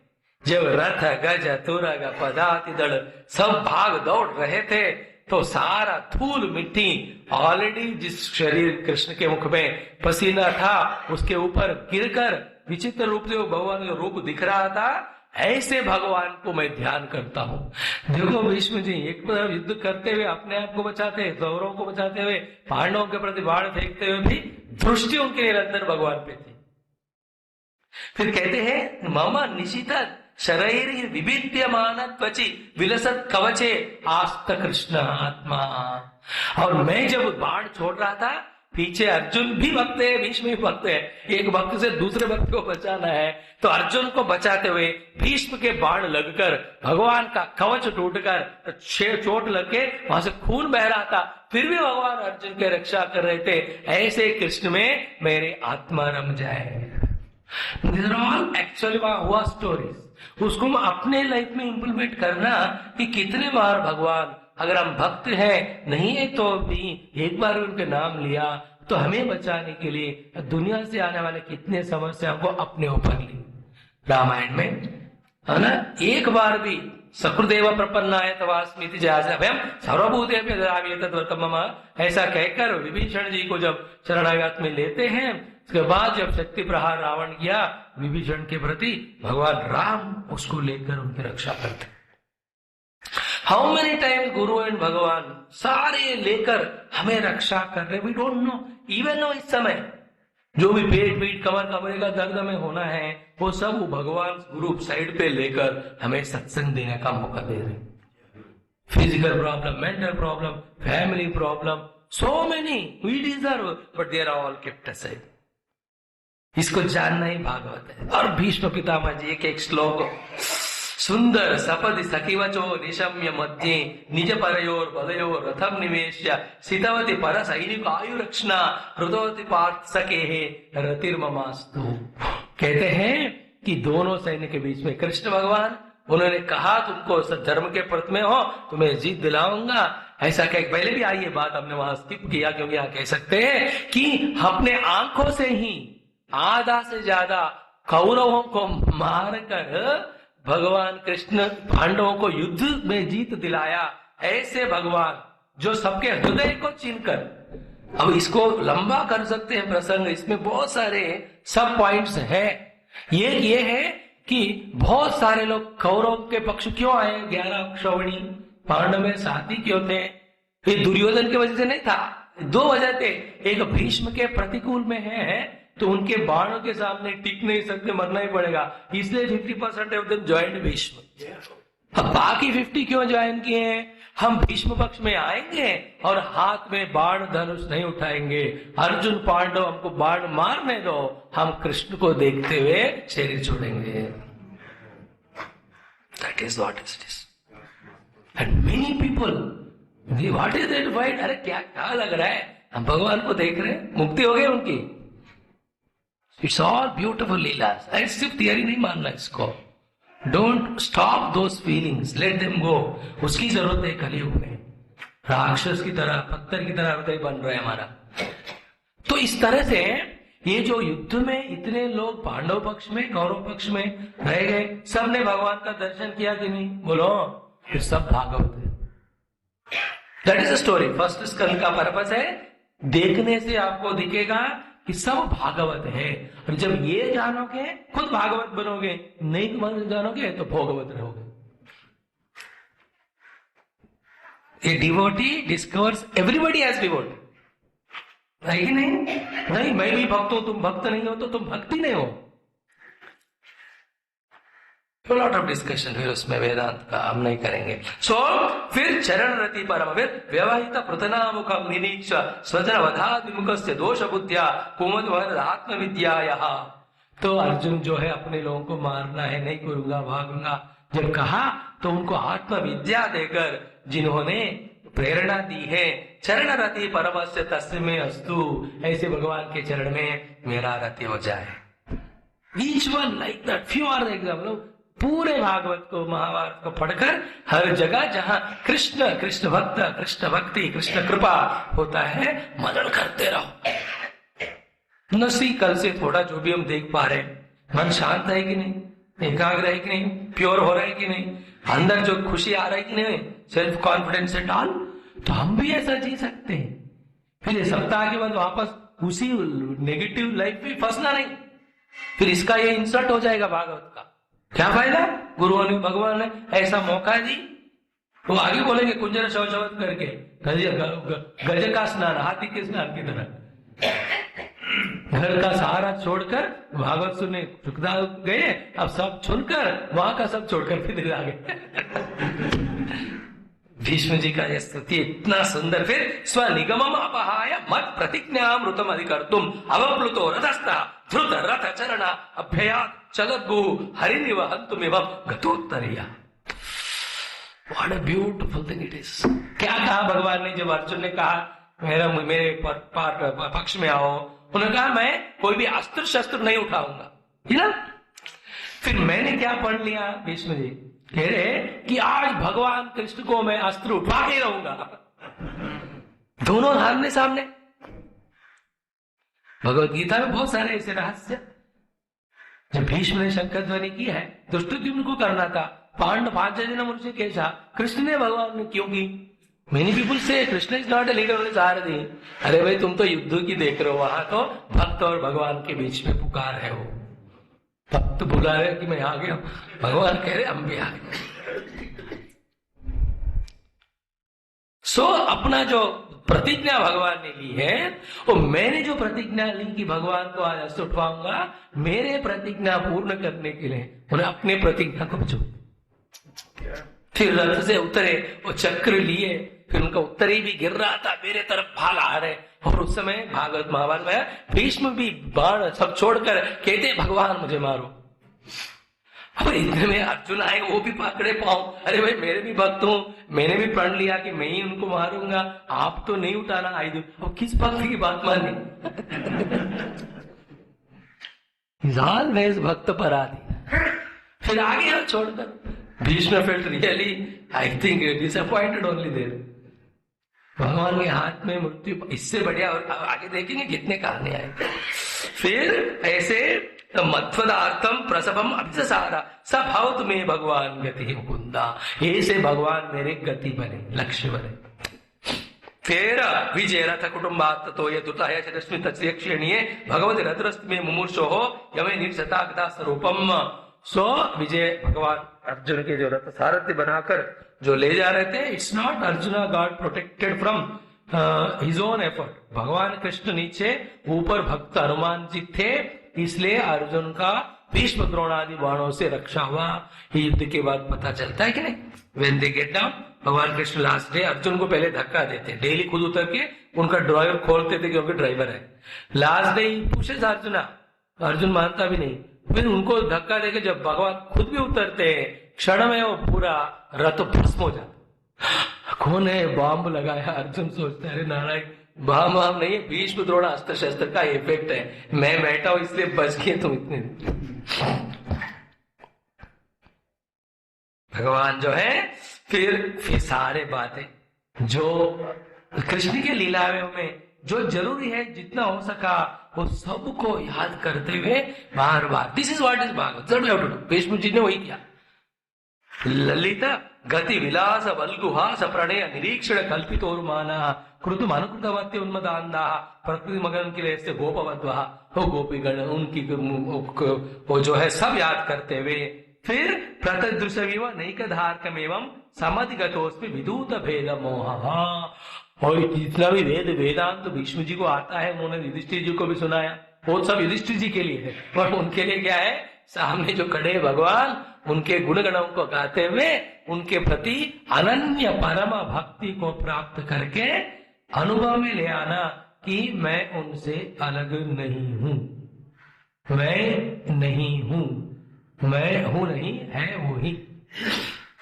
जब रथ गज तुरग पदाति दल सब भाग दौड़ रहे थे तो सारा धूल मिट्टी ऑलरेडी जिस शरीर कृष्ण के मुख में पसीना था उसके ऊपर गिरकर विचित्र रूप से वो भगवान का रूप दिख रहा था। ऐसे भगवान को मैं ध्यान करता हूँ। देखो भीष्म जी एक तरफ युद्ध करते हुए अपने आप को बचाते, कौरवों को बचाते हुए, पांडवों के प्रति बाण फेंकते हुए भी दृष्टि उनके निरंतर भगवान पे थी। फिर कहते हैं मम निशिता शरीर विविध्यमान त्वचि विलसत कवचे आस्त कृष्ण आत्मा। और मैं जब बाण छोड़ रहा था पीछे अर्जुन भी भक्त है, भीष्म भी भक्त है, एक भक्त से दूसरे भक्त को बचाना है तो अर्जुन को बचाते हुए भीष्म के बाण लगकर भगवान का कवच टूटकर चोट लग के वहां से खून बह रहा था, फिर भी भगवान अर्जुन की रक्षा कर रहे थे। ऐसे कृष्ण में मेरे आत्मा रम जाए। These are all actually हुआ स्टोरीज। उसको हम अपने लाइफ में इम्प्लीमेंट करना कि कितने बार भगवान अगर हम भक्त हैं नहीं है तो भी एक बार उनके नाम लिया तो हमें बचाने के लिए दुनिया से आने वाले कितने समस्याओं को अपने ऊपर ली। रामायण में है ना, एक बार भी सकृदेव प्रपन्नाय तवास्मीति जयाभयम सर्वभूतेभ्यो ददामि तद्वर्तम मम ऐसा कहकर विभीषण जी को जब शरणागत में लेते हैं, उसके बाद जब शक्ति प्रहार रावण किया विभीषण के प्रति, भगवान राम उसको लेकर उनकी रक्षा करते। How many times guru and भगवान सारे लेकर हमें रक्षा कर रहे, we don't know. Even now इस समय जो भी पेट पीठ कमर कमरे का दर्द में होना है वो सब भगवान गुरु साइड पे लेकर हमें सत्संग देने का मौका दे रहे। Physical problem, mental problem, family problem, so many we deserve but they are all kept aside. इसको जानना ही भागवत है। और भीष्म पितामह जी एक श्लोक सुंदर सपदि सखिवचो निशम्य मध्ये निज परयोर बलयोर रथम निवेश्य सितवती पर सैनिक आयुरक्षणा हृदयति पार्थ सके रतिर्ममास्तु। कहते हैं कि दोनों सैनिक के बीच में कृष्ण भगवान, उन्होंने कहा तुमको धर्म के प्रति में हो तुम्हें जीत दिलाऊंगा। ऐसा कह पहले भी आई ये बात हमने वहां स्किप किया क्योंकि यहाँ कह सकते हैं कि अपने आंखों से ही आधा से ज्यादा कौरवों को मारकर भगवान कृष्ण पांडवों को युद्ध में जीत दिलाया। ऐसे भगवान जो सबके हृदय को छीनकर, अब इसको लंबा कर सकते हैं प्रसंग, इसमें बहुत सारे सब पॉइंट्स हैं। ये है कि बहुत सारे लोग कौरव के पक्ष क्यों आए, 11 श्रवणी पांडव में साथी क्यों थे? ये दुर्योधन की वजह से नहीं था, 2 वजह थे। एक भीष्म के प्रतिकूल में है तो उनके बाणों के सामने टिक नहीं सकते, मरना ही पड़ेगा, इसलिए 50% ऑफ देम जॉइंड भीष्म। अब बाकी 50 क्यों ज्वाइन किए हैं? हम भीष्म पक्ष में आएंगे और हाथ में बाण धनुष नहीं उठाएंगे। अर्जुन पांडव हमको बाण मारने दो, हम कृष्ण को देखते हुए शरीर छोड़ेंगे। That is what is this. And many people what is that fight, अरे क्या क्या लग रहा है, हम भगवान को देख रहे हैं, मुक्ति हो गई उनकी। It's all beautiful leelas. सिर्फ थियरी नहीं मानना इसको। Don't stop those feelings, let them go. उसकी जरूरत है कलयुग में। राक्षस की तरह, पत्थर की तरह हृदय बन रहा है हमारा। तो इस तरह से ये जो युद्ध में इतने लोग पांडव पक्ष में कौरव पक्ष में रह गए, सबने भगवान का दर्शन किया कि नहीं? बोलो, फिर सब भागवत है। That is the story. First Skanda का पर्पस है देखने से आपको दिखेगा कि सब भागवत है। और जब ये जानोगे खुद भागवत बनोगे, नहीं तुम जानोगे तो भोगवत रहोगे। A devotee discovers everybody as devotee, है कि नहीं? नहीं, मैं भी भक्त हूं, तुम भक्त नहीं हो तो तुम भक्ति नहीं हो। लॉट ऑफ डिस्कशन फिर उसमें वेदांत का हम नहीं करेंगे। सो फिर चरण रति परम फिर व्यवहित प्रतनामुखम निरीक्ष स्वजन वधादिमुखस्य दोष बुद्धिया कुमद आत्मविद्याया। तो अर्जुन जो है अपने लोगों को मारना है, नहीं करूंगा, भागूंगा, जब कहा तो उनको आत्मविद्या देकर जिन्होंने प्रेरणा दी है, चरण रति परमस्य तस्मै अस्तु, ऐसे भगवान के चरण में मेरा रति हो जाए। Each one like that, few are example. पूरे भागवत को, महाभारत को पढ़कर हर जगह जहां कृष्ण, कृष्ण भक्त, कृष्ण भक्ति, कृष्ण कृपा होता है, मनन करते रहो। नसी कल से थोड़ा जो भी हम देख पा रहे हैं, मन शांत है कि नहीं, एकाग्र है कि नहीं, प्योर हो रहा है कि नहीं, अंदर जो खुशी आ रहा है कि नहीं, सेल्फ कॉन्फिडेंस एंड ऑल, तो हम भी ऐसा जी सकते हैं। फिर सप्ताह के बाद वापस उसी नेगेटिव लाइफ में फंसना नहीं, फिर इसका ये इंसल्ट हो जाएगा भागवत का। क्या फायदा, गुरुओं ने, भगवान ने ऐसा मौका दी, वो आगे बोलेंगे कुंजर शौचवत करके गज का स्नान, हाथी के स्नान की तरह। घर का सहारा छोड़कर भागवत सुनने सुखदाल गए, अब सब छोड़कर, वहां का सब छोड़कर फिर आ गए। भीष्म जी का यह स्तुति इतना सुंदर। फिर स्वनिगमम अपहाय मत प्रतिज्ञामृतम अधिकर्तुम अवप्लुतो रथस्था ध्रुत रथ चरण अभ्ययात् चलद्गु हरिनिव हन्तुमिवं गतोत्तरया। What a beautiful thing it is. क्या कहा भगवान ने जब अर्जुन ने कहा मेरे पक्ष में आओ, उन्होंने कहा मैं कोई भी अस्त्र शस्त्र नहीं उठाऊंगा, है ना। फिर मैंने क्या पढ़ लिया, भीष्म जी कह रहे कि आज भगवान कृष्ण को मैं अस्त्र उठा के रहूंगा, दोनों आमने सामने। भगवत गीता में बहुत सारे ऐसे रहस्य। जब भीष्म ने शंकर ध्वनि की है, दुष्टद्युम्न को करना था, पांडव 5 जन मुझसे कैसा, कृष्ण ने भगवान ने क्यों की। मेनी पीपुल से Krishna is not a leader of सारथी। अरे भाई तुम तो युद्ध की देख रहे हो, वहां तो भक्त और भगवान के बीच में पुकार है। वो भक्त बुला रहे कि मैं आ गया, भगवान कह रहे हम भी आ गए। सो अपना जो प्रतिज्ञा भगवान ने ली है, वो मैंने जो प्रतिज्ञा ली कि भगवान को आज अस्त्र उठवाऊंगा, मेरे प्रतिज्ञा पूर्ण करने के लिए उन्हें अपने प्रतिज्ञा को बचो। फिर रथ से उतरे, वो चक्र लिए, फिर उनका उत्तरी भी गिर रहा था, मेरे तरफ भाग आ रहे। और उस समय भागवत महाभारत में भीष्म भी बाण सब छोड़कर कहते भगवान मुझे मारो। अब इतने में अर्जुन आए, वो भी पकड़े पाओ, अरे भाई मेरे भी भक्त हूं, मैंने भी प्रण लिया कि मैं ही उनको मारूंगा, आप तो नहीं उठाना आयुध। अब किस भक्त की बात मानी। ऑलवेज भक्त पराधी। फिर आगे छोड़कर Bhishma felt really I think disappointed only there. भगवान के हाथ में मृत्यु, इससे बढ़िया और आगे देखेंगे कितने कहानी आएंगे। फिर ऐसे मत्वदार्थम प्रसभम अभिसारा सब भाव तुम्हें भगवान गति मुकुंदा, ऐसे भगवान मेरे गति बने, लक्ष्य बने। फिर विजय रथ कुटुंबात तो ये दुताय चरस्मी तत्क्षणीय भगवती रथरस्त में मुमूर्षो हो यमे निर्सता गता स्वरूपम। सो विजय भगवान अर्जुन के जो रथ सारथी बनाकर जो ले जा रहे थे, it's not arjuna got protected from his own effort. भगवान कृष्ण नीचे, ऊपर भक्त हनुमान जी थे, इसलिए अर्जुन का भीष्म द्रोण आदि बाणों से रक्षा हुआ। युद्ध के बाद पता चलता है कि नहीं, व्हेन दे गेट डाउन, भगवान कृष्ण लास्ट डे अर्जुन को पहले धक्का देते, डेली खुद उतर के उनका ड्राइवर खोलते थे क्योंकि ड्राइवर है। लास्ट डे पूछे अर्जुना, अर्जुन मानता भी नहीं, फिर उनको धक्का देके जब भगवान खुद भी उतरते हैं, क्षण में वो पूरा रथ भस्म हो जाता। कौन है बॉम्ब लगाया, अर्जुन सोचता है नारायण बम नहीं, भीष्म द्रोण अस्त्र शस्त्र का इफेक्ट है, मैं बैठा हूं इसलिए बच गए तुम इतने। भगवान जो है फिर सारे बातें जो कृष्ण के लीला में जो जरूरी है, जितना हो सका वो सबको याद करते हुए बार बार, this is what is Bhagavat. Bhishma ji ने वही किया। ललित गति विलास बलगुहास प्रणय निरीक्षण कल्पितोर्माना कृतुम अनुकृतवत्य उन्मदांदा प्रकृति मगन के लिए गोपवद्वा हो गोपीगण, उनकी वो जो है सब याद करते हुए फिर प्रतदृशमिव नैकधार्कमेवं समधिगतोस्मि विदूत भेद मोह। और जितना भी वेदांत तो भीष्म जी को आता है, उन्होंने युधिष्ठिर जी को भी सुनाया, वो सब युधिष्ठिर जी के लिए है, और उनके लिए क्या है, सामने जो खड़े हैं भगवान, उनके गुणगणों को गाते हुए उनके प्रति अनन्य परम भक्ति को प्राप्त करके अनुभव में ले आना कि मैं उनसे अलग नहीं हूं, मैं नहीं हूं, मैं हूं नहीं, है वो ही।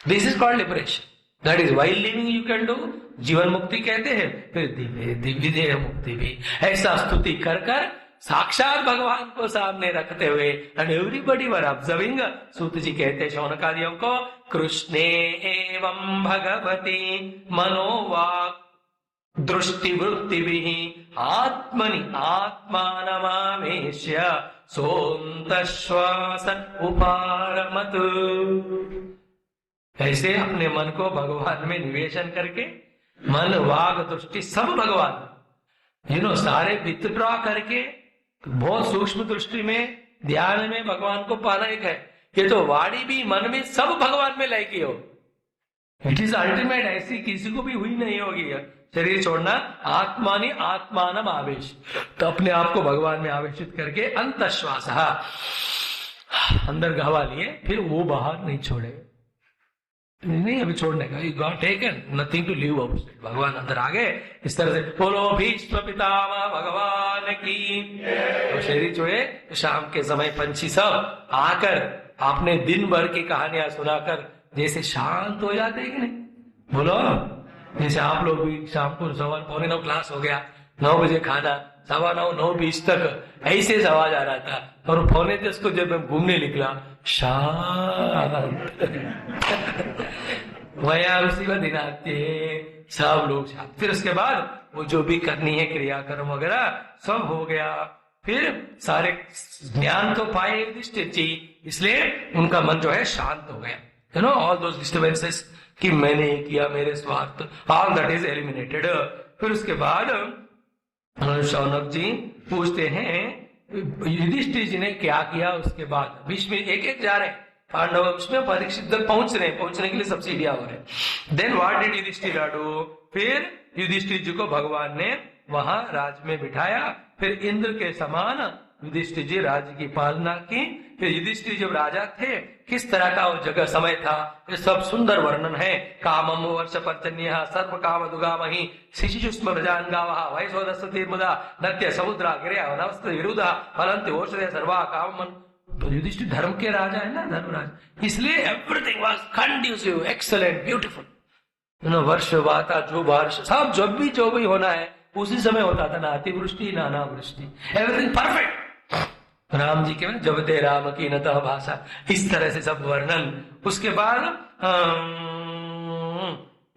This is called liberation. That is while living you can do, जीवन मुक्ति कहते हैं। फिर दिव्य देह मुक्ति भी। ऐसा स्तुति कर कर साक्षात भगवान को सामने रखते हुए, एंड एवरीबडी वर ऑब्जर्विंग। सूत जी कहते हैं शौनकादियों को, कृष्णे एवं भगवती मनोवाक् दृष्टि वृत्ति आत्मनि आत्मानमावेश्य सोऽन्तश्वास उपारमत। ऐसे अपने मन को भगवान में निवेशन करके, मन वाग दृष्टि सब भगवान, सारे विथड्रॉ करके, बहुत सूक्ष्म दृष्टि में ध्यान में भगवान को पाना एक है। ये तो वाणी भी मन में सब भगवान में लायकी हो। इट इज अल्टीमेट, ऐसी किसी को भी हुई नहीं होगी शरीर छोड़ना। आत्मानि आत्मानम आवेश, तो अपने आप को भगवान में आवेशित करके अंतश्वास, अंदर गहवा लिए, फिर वो बाहर नहीं छोड़े, नहीं अभी छोड़ने का, you got taken nothing to live outside. भगवान अंदर आ गए। इस तरह से बोलो भीष्म पितामह भगवान की। तो शरीर छोड़े तो शाम के समय पंछी सब आकर आपने दिन भर की कहानियां सुनाकर जैसे शांत हो जाते हैं कि नहीं, बोलो। जैसे आप लोग भी शाम को 9:15 क्लास हो गया, 9 बजे खाना, 9:15 9:20 तक ऐसे आवाज आ रहा था, और 9:45 को जब मैं घूमने निकला, शांत वया उसी का दिन आते सब लोग शांत। फिर उसके बाद वो जो भी करनी है क्रियाकर्म वगैरह सब हो गया। फिर सारे ज्ञान तो पाए युधिष्ठिर जी, इसलिए उनका मन जो है शांत हो गया। ऑल दोस डिस्टर्बेंसेस कि मैंने ये किया, मेरे स्वार्थ, ऑल दैट इज एलिमिनेटेड। फिर उसके बाद शौनक जी पूछते हैं युधिष्ठिर जी ने क्या किया। उसके बाद बीच में एक एक जा रहे हैं, पांडव में परीक्षित दल पहुंचने के लिए सब्सिडिया हो रहे। Then what did Yudhishthir do, फिर युधिष्ठिर जी को भगवान ने वहां राज में बिठाया। फिर इंद्र के समान युधिष्ठिर जी राज्य की पालना की। फिर युधिष्ठिर जब राजा थे, किस तरह का वो जगह समय था, ये सब सुंदर वर्णन है। कामम वर्ष पर्जन्य सर्व काम दुगामहि शिशिशुष्म प्रजांगावः वैश्वदस्तीर्मुदा नत्य समुद्रा गिरया नवस्त्र विरुदा फलंति औषधे सर्वा काममन। तो युधिष्ठिर धर्म के राजा है ना, धर्मराज, इसलिए everything was conducive, excellent, beautiful. वर्ष वाता जो बारिश सब जो भी होना है उसी समय होता था, ना अतिवृष्टि ना अनावृष्टि, एवरीथिंग परफेक्ट। राम जी के जब दे राम की नतः भाषा, इस तरह से सब वर्णन। उसके बाद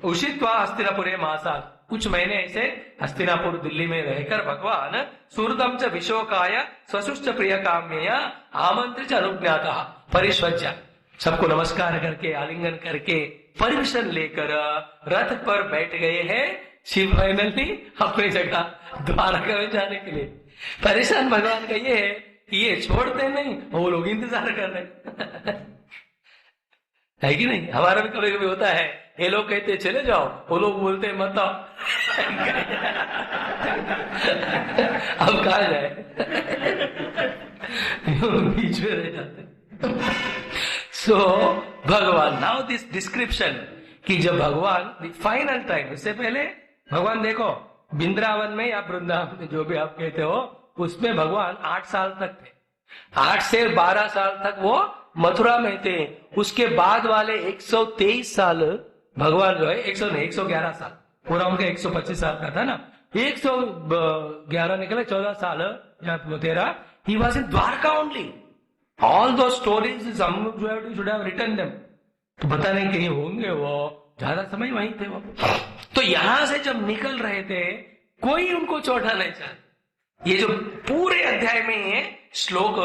उषित्वा हस्तिनापुरे मासा, कुछ महीने ऐसे हस्तिनापुर दिल्ली में रहकर भगवान सूर्दम च विशोकाय स्वसुष्ट प्रिय काम्य आमंत्रित अनुज्ञाता परिष्वज्य, सबको नमस्कार करके आलिंगन करके परमिशन लेकर रथ पर बैठ गए हैं शिव फाइनली अपनी जगह द्वारका में जाने के लिए। परेशान भगवान का ये है कि ये छोड़ते नहीं, वो लोग इंतजार कर रहे है कि नहीं। हमारा भी कभी कभी होता है, ये लोग कहते चले जाओ, वो लोग बोलते मत आओ। अब कहा जाए, बीच में रह जाते। सो भगवान नाउ दिस डिस्क्रिप्शन कि जब भगवान फाइनल टाइम, इससे पहले भगवान देखो वृंदावन में या वृंदावन में जो भी आप कहते हो, उसमें भगवान 8 साल तक थे। 8 से 12 साल तक वो मथुरा में थे। उसके बाद वाले 123 साल भगवान जो है 111 साल, पूरा उनका 125 साल का था ना, 111 निकले 14 साल या 13, he was in Dwarka only. All those stories should have written them, तो पता नहीं कहीं होंगे, वो ज्यादा समय वहीं थे वो। तो यहां से जब निकल रहे थे कोई उनको चौथा नहीं चाहे। ये जो पूरे अध्याय में ये श्लोक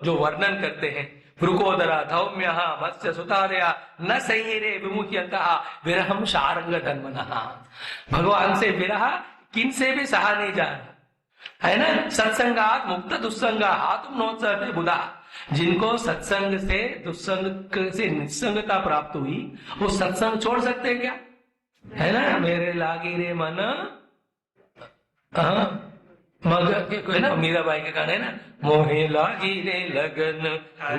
जो वर्णन करते हैं, वृकोदरा धौम्य मत्स्य सुतादया न सहीरे विमुख्यंतः विरहम शारंग धन्मनः। भगवान से विरह किन से भी सहा नहीं जा रहा है ना। सत्संगात मुक्त दुस्संगा हातुम नोत्सहते बुधा, जिनको सत्संग से दुस्संग से निस्संगता प्राप्त हुई, वो सत्संग छोड़ सकते हैं क्या, है ना। मेरे लागी रे मन मगर ना मीराबाई के गाने ना, मोहे लागी रे लगन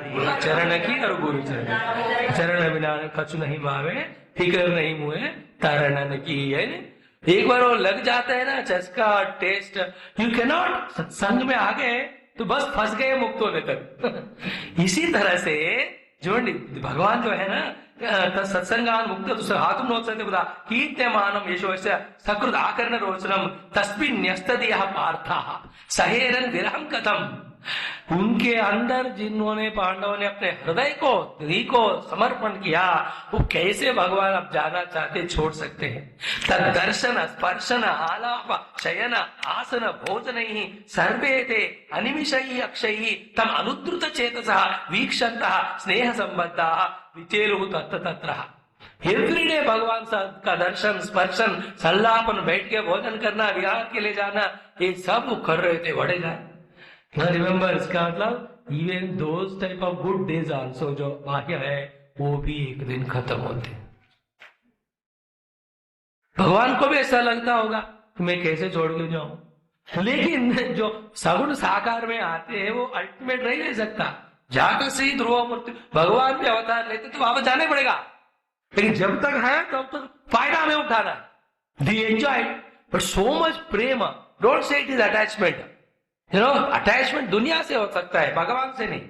गुरु चरण की और गुरु चरण बिना कछु नहीं मावे, फिक्र नहीं मुहे तारणन की है। एक बार वो लग जाता है ना चस्का टेस्ट, यू कैन नॉट, सत्संग में आ गए तो बस फंस गए मुक्त होने तक। इसी तरह से जो भगवान जो है ना सत्संगान मुक्त हातुम नोत्सते बुधा कीर्त्यमानम यशोस्य सकृत आकर्ण रोचनम तस्मिन् न्यस्तदियः पार्थः सहेरन विरहम कथम। उनके अंदर जिन्होंने पांडवों ने अपने हृदय को दिल को समर्पण किया, वो कैसे भगवान अब जाना चाहते छोड़ सकते हैं। तद दर्शन स्पर्शन आलाप शयन आसन भोजन ही सर्वे थे अनिमिषै अक्षय तम अनुद्रुत चेतसः वीक्षन्तः स्नेह संबद्धा विचेलु तत्र तत्र। एवरीडे भगवान का दर्शन स्पर्शन संलापन, बैठ के भोजन करना, विहार के लिए जाना, ये सब वो कर रहे थे बड़े जाए। रिमेम्बर, इसका मतलब even those type of good days also जो बाह्य है वो भी एक दिन खत्म होते। भगवान को भी ऐसा लगता होगा कि मैं कैसे छोड़ के जाऊं, लेकिन जो सगुण साकार में आते हैं वो अल्टीमेट नहीं रह सकता। जाकर से ही ध्रुव मूर्ति भगवान भी अवतार लेते तो वापस जाने पड़ेगा, लेकिन जब तक है तब तक फायदा में उठाना। The enjoy but so much prem, don't say it is attachment. Attachment दुनिया से हो सकता है, भगवान से नहीं।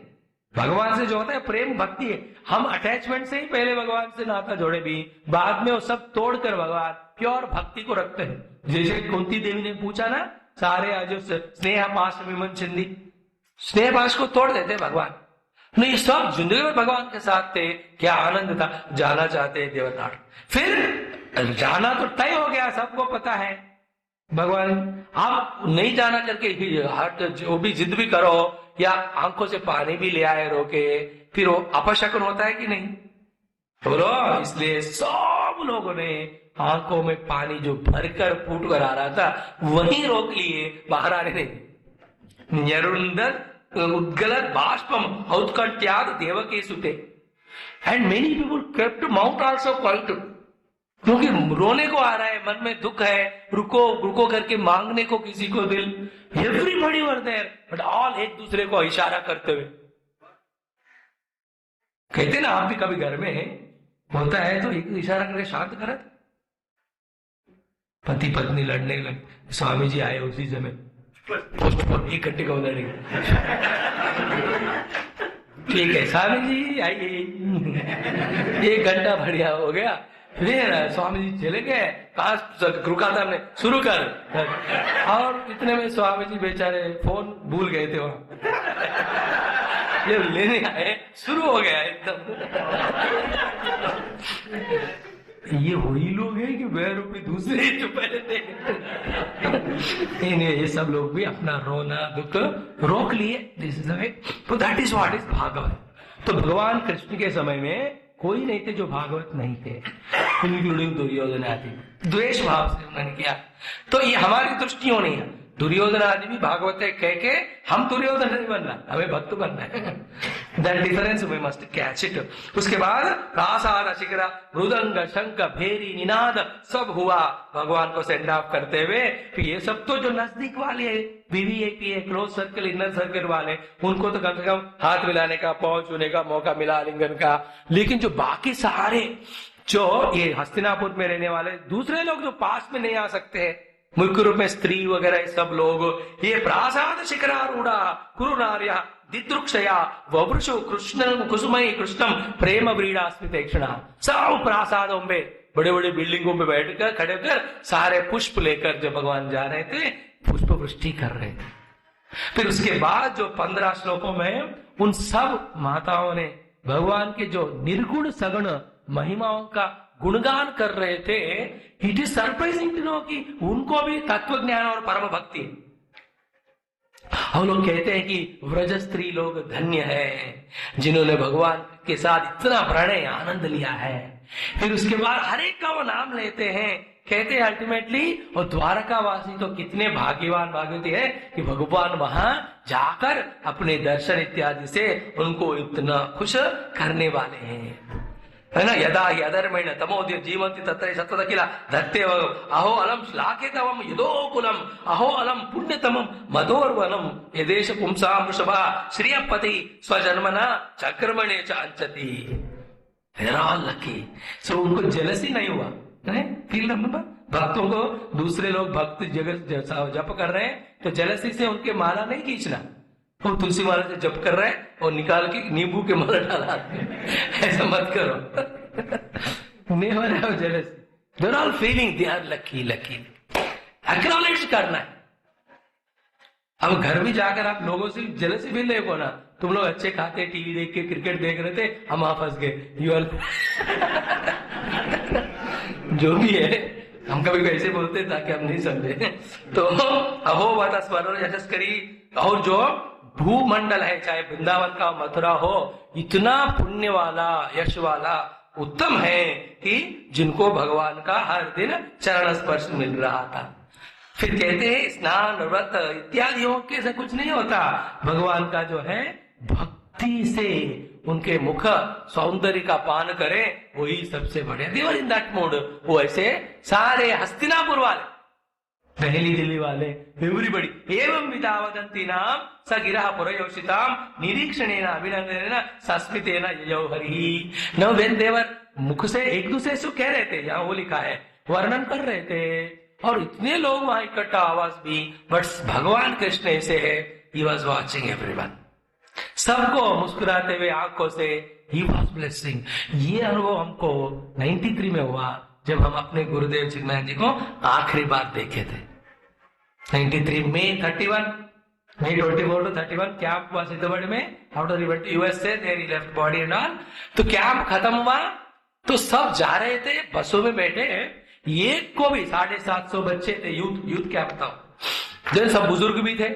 भगवान से जो होता है प्रेम भक्ति है। हम अटैचमेंट से ही पहले भगवान से नाता जोड़े भी, बाद में वो सब तोड़कर भगवान प्योर भक्ति को रखते हैं। जैसे कुंती देवी ने पूछा ना, सारे आज स्नेह पाश विमन चिंदी, स्नेह पाश को तोड़ देते भगवान। नहीं, सब जिंदगी में भगवान के साथ थे, क्या आनंद था। जाना चाहते देवनाथ, फिर जाना तो तय हो गया, सबको पता है। भगवान आप नहीं जाना करके हट जो भी जिद भी करो या आंखों से पानी भी ले आए रोके, फिर वो अपशकुन होता है कि नहीं बोलो। इसलिए सब लोगों ने आंखों में पानी जो भरकर फूट कर आ रहा था वहीं रोक लिए, बाहर आने नहीं। निरुंदर उद्गलत बाष्पम औत्कंठ्याद देवकी सुते and many people kept mouth also quite, क्योंकि रोने को आ रहा है, मन में दुख है, रुको रुको करके मांगने को किसी को दिल। Everybody were there but all एक दूसरे को इशारा करते हुए कहते ना, आप भी कभी घर में होता है तो एक इशारा करके शांत करा। पति पत्नी लड़ने लगे, स्वामी जी आए उसी समय पोस्ट पर 1 घंटे का लड़ेंगे। ठीक है स्वामी जी आइए, 1 घंटा बढ़िया हो गया। फिर स्वामी जी चले गए, कहा रुका था हमने, शुरू कर। और इतने में स्वामी जी बेचारे फोन भूल गए थे वहां, ये लेने आए, शुरू हो गया एकदम। ये वही लोग हैं कि वह रूपी दूसरे जो पहले थे। ये सब लोग भी अपना रोना दुख रोक लिए। दिस इज द वे, तो that is what is Bhagavat. तो भगवान कृष्ण के समय में कोई नहीं थे जो भागवत नहीं थे, इंक्लूडिंग दुर्योधन आदि। द्वेष भाव से उन्होंने किया। तो ये हमारी दृष्टियों नहीं है, दुर्योधन आदि भी भागवत है कह के हम दुर्योधन नहीं बनना, हमें भक्त बनना है। That difference we must catch it. उसके बाद प्रासाद शिखरा मृदंग शंख भेरी निनाद सब हुआ भगवान को सेंड ऑफ करते हुए। फिर ये सब तो जो नजदीक वाले है, वीवीआईपी है, क्लोज सर्कल इनर सर्कल वाले, उनको तो कम से कम हाथ मिलाने का, पहुंच होने का मौका मिला, आलिंगन का। लेकिन जो बाकी सारे जो ये हस्तिनापुर में रहने वाले दूसरे लोग जो पास में नहीं आ सकते हैं, मुख्य रूप में स्त्री वगैरह सब लोग, ये प्रासाद शिखरारूढ़ा कुरुनार्या दिदृक्षया ववृषु कृष्ण कुसुमई कृष्णम प्रेम व्रीड़ा स्मितेक्षणा। सब प्रासादों में बड़े बड़े बिल्डिंगों में बैठकर खड़े होकर सारे पुष्प लेकर जो भगवान जा रहे थे, पुष्प वृष्टि कर रहे थे। फिर उसके बाद जो 15 श्लोकों में उन सब माताओं ने भगवान के जो निर्गुण सगुण महिमाओं का गुणगान कर रहे थे। It is surprising to know कि उनको भी तत्व ज्ञान और परम भक्ति। हम लोग कहते हैं कि व्रज स्त्री लोग धन्य है जिन्होंने भगवान के साथ इतना प्रणय आनंद लिया है। फिर उसके बाद हर एक का वो नाम लेते हैं, कहते हैं अल्टीमेटली और द्वारकावासी तो कितने भाग्यवान भाग्यवती है कि भगवान वहां जाकर अपने दर्शन इत्यादि से उनको इतना खुश करने वाले हैं। है ना, यदा यधर्मेण तमोदय जीवंति तत्र सत्वत किल धत्ते अहो अलम श्लाघितवम यदोकुलम अहो अलम पुण्यतमम मधोर्वनम यदेश पुंसाम वृषभा श्रियपति स्वजन्मना चक्रमणे च अंचति। They're all lucky. So उनको जेलसी नहीं हुआ, फील नंबर। भक्तों को दूसरे लोग भक्त जगह जप कर रहे हैं तो जेलसी से उनके माला नहीं खींचना, वो तुलसी माला से जप कर रहे हैं और निकाल के नींबू के माला डाला, ऐसा मत करो। Never have jealousy, they are all feeling they are lucky. Acknowledge करना है। अब घर भी जाकर आप लोगों से जेलसी फील देखो ना, तुम लोग अच्छे खाते टीवी देख के क्रिकेट देख रहे थे, हम वहां फंस गए, यू आर जो भी है, हम कभी वैसे बोलते ताकि हम नहीं समझे। तो अहो वाता स्मरण यशस करी, और जो भूमंडल है चाहे वृंदावन का मथुरा हो, इतना पुण्य वाला यश वाला उत्तम है कि जिनको भगवान का हर दिन चरण स्पर्श मिल रहा था। फिर कहते हैं स्नान व्रत इत्यादियों के से कुछ नहीं होता, भगवान का जो है भक्ति से उनके मुख सौंदर्य का पान करें, वही सबसे बढ़िया। देवर इन दैट मूड, वो ऐसे सारे हस्तिनापुर वाले, पहली दिल्ली वाले, एवरीबडी एवं विदावदंती नाम स गिरा पुरयोषिताम निरीक्षणेन अभिनंदनेन सस्मितेन ययो हरि। नौ वेन देवर मुख से एक दूसरे से कह रहे थे, यहाँ वो लिखा है, वर्णन कर रहे थे, और इतने लोग वहां इकट्ठा, आवाज भी, बट भगवान कृष्ण ऐसे है, ही वॉज वॉचिंग एवरीवन, सबको मुस्कुराते हुए आंखों से ही वॉज ब्लेसिंग। ये अनुभव हमको 93 में हुआ जब हम अपने गुरुदेव चिन्मयानंद जी को आखिरी बार देखे थे। 93 मई 31, May 24 to 31 कैंप हुआ सिद्धवड़ में, after he went USA, there he left body and all. तो कैंप खत्म हुआ तो सब जा रहे थे, बसों में बैठे, एक को भी 750 बच्चे थे, यूथ कैंप था, देन सब बुजुर्ग भी थे।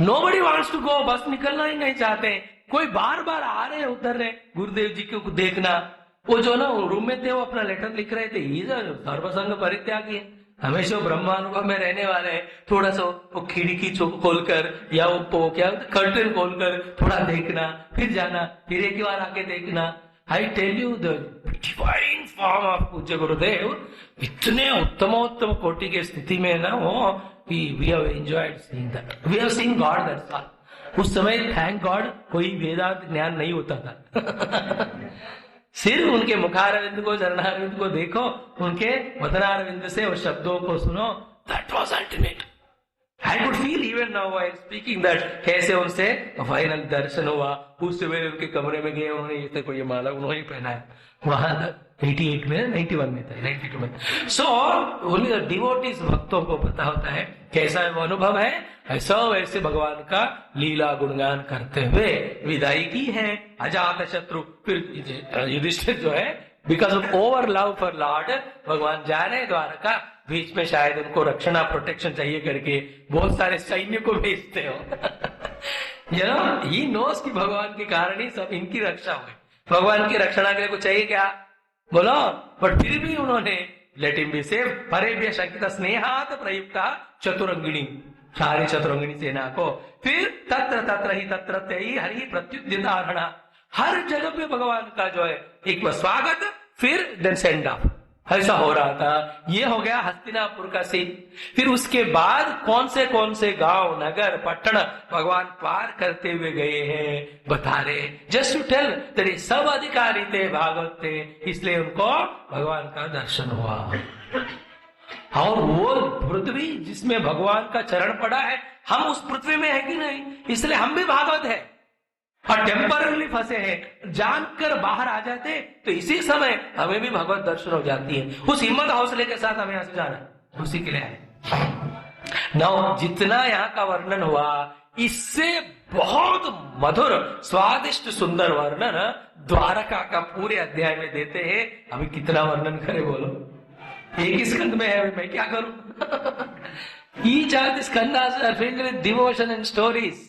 नोबडी वांट्स टू गो, बस निकलना ही नहीं चाहते, कोई बार बार आ रहे उतर रहे गुरुदेव जी को देखना। वो जो ना रूम में थे, वो अपना लेटर लिख रहे थे, ये सर्वसंग परित्यागी है, हमेशा ब्रह्मानुभव में रहने वाले हैं, थोड़ा सा वो खिड़की खोलकर या वो क्या कर्टन खोलकर थोड़ा देखना, फिर जाना, फिर एक बार आके देखना। I tell you the divine form of Pujya Gurudev इतने उत्तमोत्तम कोटि के स्थिति में ना, वो we have enjoyed seeing that, we have seen God, that's all. उस समय थैंक गॉड कोई वेदांत ज्ञान नहीं होता था। सिर्फ उनके मुखारविंद को, चरणारविंद को देखो, उनके वदनारविंद से उस शब्दों को सुनो, that was ultimate. I could feel even now while speaking that कैसे उनसे फाइनल दर्शन हुआ। उस समय उनके कमरे में गए, उन्होंने ये तक ये माला उन्होंने ही पहनाया, वहां 88 में 91 में था, 92 में। सो ओनली डिवोटीज, भक्तों को पता होता है कैसा वो अनुभव है, ऐसा वैसे भगवान का लीला गुणगान करते हुए विदाई की है। अजात शत्रु, फिर युधिष्ठिर जो है, because of over love for Lord, भगवान जा रहे द्वारका, बीच में शायद उनको रक्षणा प्रोटेक्शन चाहिए करके बहुत सारे सैन्य को भेजते हो। यू नो, ही नोस कि भगवान के कारण ही सब इनकी रक्षा हुई, भगवान की रक्षणा के लिए कुछ चाहिए क्या, बोलो। बट फिर भी उन्होंने लेट हिम बी सेव, परेभ्य शंकित स्नेहात प्रयुक्ता चतुरंगिणी, सारी चतुरंगिणी सेना को, फिर तत्र तत्र ही तत्र ही हरि प्रत्युद्यतारणा, हर जगह पे भगवान का जो है एक स्वागत, फिर देन सेंड ऑफ, ऐसा हो रहा था। ये हो गया हस्तिनापुर का सीन। फिर उसके बाद कौन से गांव, नगर, पट्टन भगवान पार करते हुए गए हैं बता रहे, जस्ट टू टेल तेरे सब अधिकारी थे, भागवत थे, इसलिए उनको भगवान का दर्शन हुआ। और वो पृथ्वी जिसमें भगवान का चरण पड़ा है, हम उस पृथ्वी में है कि नहीं, इसलिए हम भी भागवत है और टेम्पररी फंसे हैं, जानकर बाहर आ जाते तो इसी समय हमें भी भगवत दर्शन हो जाती है। उस हिम्मत हौसले के साथ हमें यहां से जाना, उसी के लिए है। नौ जितना यहाँ का वर्णन हुआ, इससे बहुत मधुर स्वादिष्ट सुंदर वर्णन द्वारका का पूरे अध्याय में देते हैं। अभी कितना वर्णन करें बोलो, एक ही स्कंद में है, मैं क्या करूं। Each of the Skandas are filled with devotion and stories.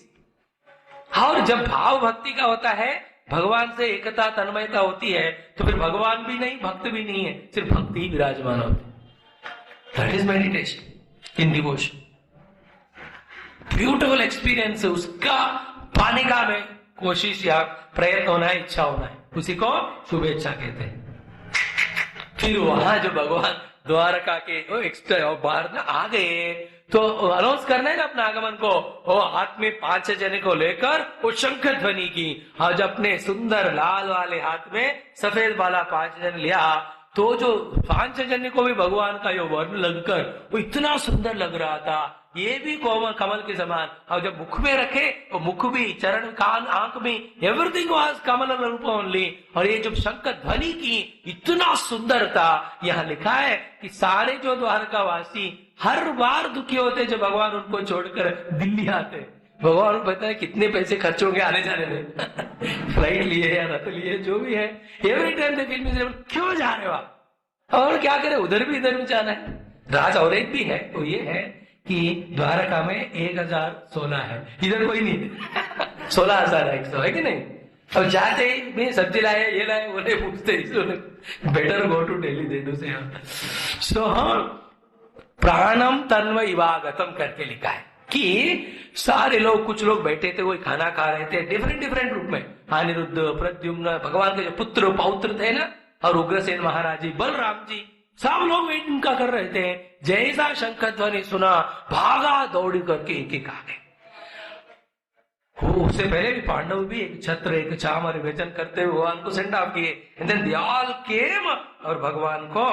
और जब भाव भक्ति का होता है, भगवान से एकता तन्मयता होती है, तो फिर भगवान भी नहीं, भक्त भी नहीं है, सिर्फ भक्ति ही विराजमान होती है। That is meditation in devotion. Beautiful experience है, उसका पाने का में कोशिश या प्रयत्न होना है, इच्छा होना है। उसी को शुभेच्छा कहते हैं। फिर वहां जो भगवान द्वारका के एक्स्ट्रा बाहर ना आ गए तो अनाउंस करना है ना अपना आगमन को। वो हाथ में 5 जने को लेकर वो शंख ध्वनि की, आज अपने सुंदर लाल वाले हाथ में सफेद वाला 5 जन लिया, तो जो 5 जने को भी भगवान का यो वर्ण लगकर वो इतना सुंदर लग रहा था, ये भी कोमल कमल के समान। और जब मुख में रखे वो मुख भी, चरण, कान, आंख में, एवरीथिंग वाज कमल रूप ओनली। और ये जब शंख ध्वनि की इतना सुंदर था। यहाँ लिखा है कि सारे जो द्वारकावासी हर बार दुखी होते जब भगवान उनको छोड़कर दिल्ली आते। भगवान को पता है कितने पैसे खर्च होंगे आने जाने में फ्लाइट लिए या रथ लिए, जो भी है, every time they feel miserable, क्यों जा रहे हो आप, और क्या करे, उधर भी इधर भी जाना है। राज और एक भी है, वो ये है कि द्वारका में 1016 है, इधर कोई नहीं है 16,100 है कि नहीं। अब जाते ही मैं सब्जी लाए, ये लाए, वो नहीं पूछते, बेटर गो टू दिल्ली दे दो से। सो हाँ, प्राणम तन्व इवागतम करके लिखा है कि सारे लोग, कुछ लोग बैठे थे, वो खाना खा रहे थे डिफरेंट रूप में। अनिरुद्ध, प्रद्युम्न, भगवान के जो पुत्र पौत्र थे ना, और उग्रसेन महाराज जी, बलराम जी, सब लोग वेट उनका कर रहे थे। जैसा शंख ध्वनि सुना, भागा दौड़ी करके एक आ गए। उससे पहले भी पांडव भी एक छत्र, एक चामर विवेचन करते हुए भगवान को सेंड ऑफ किए। And then they all came, और भगवान को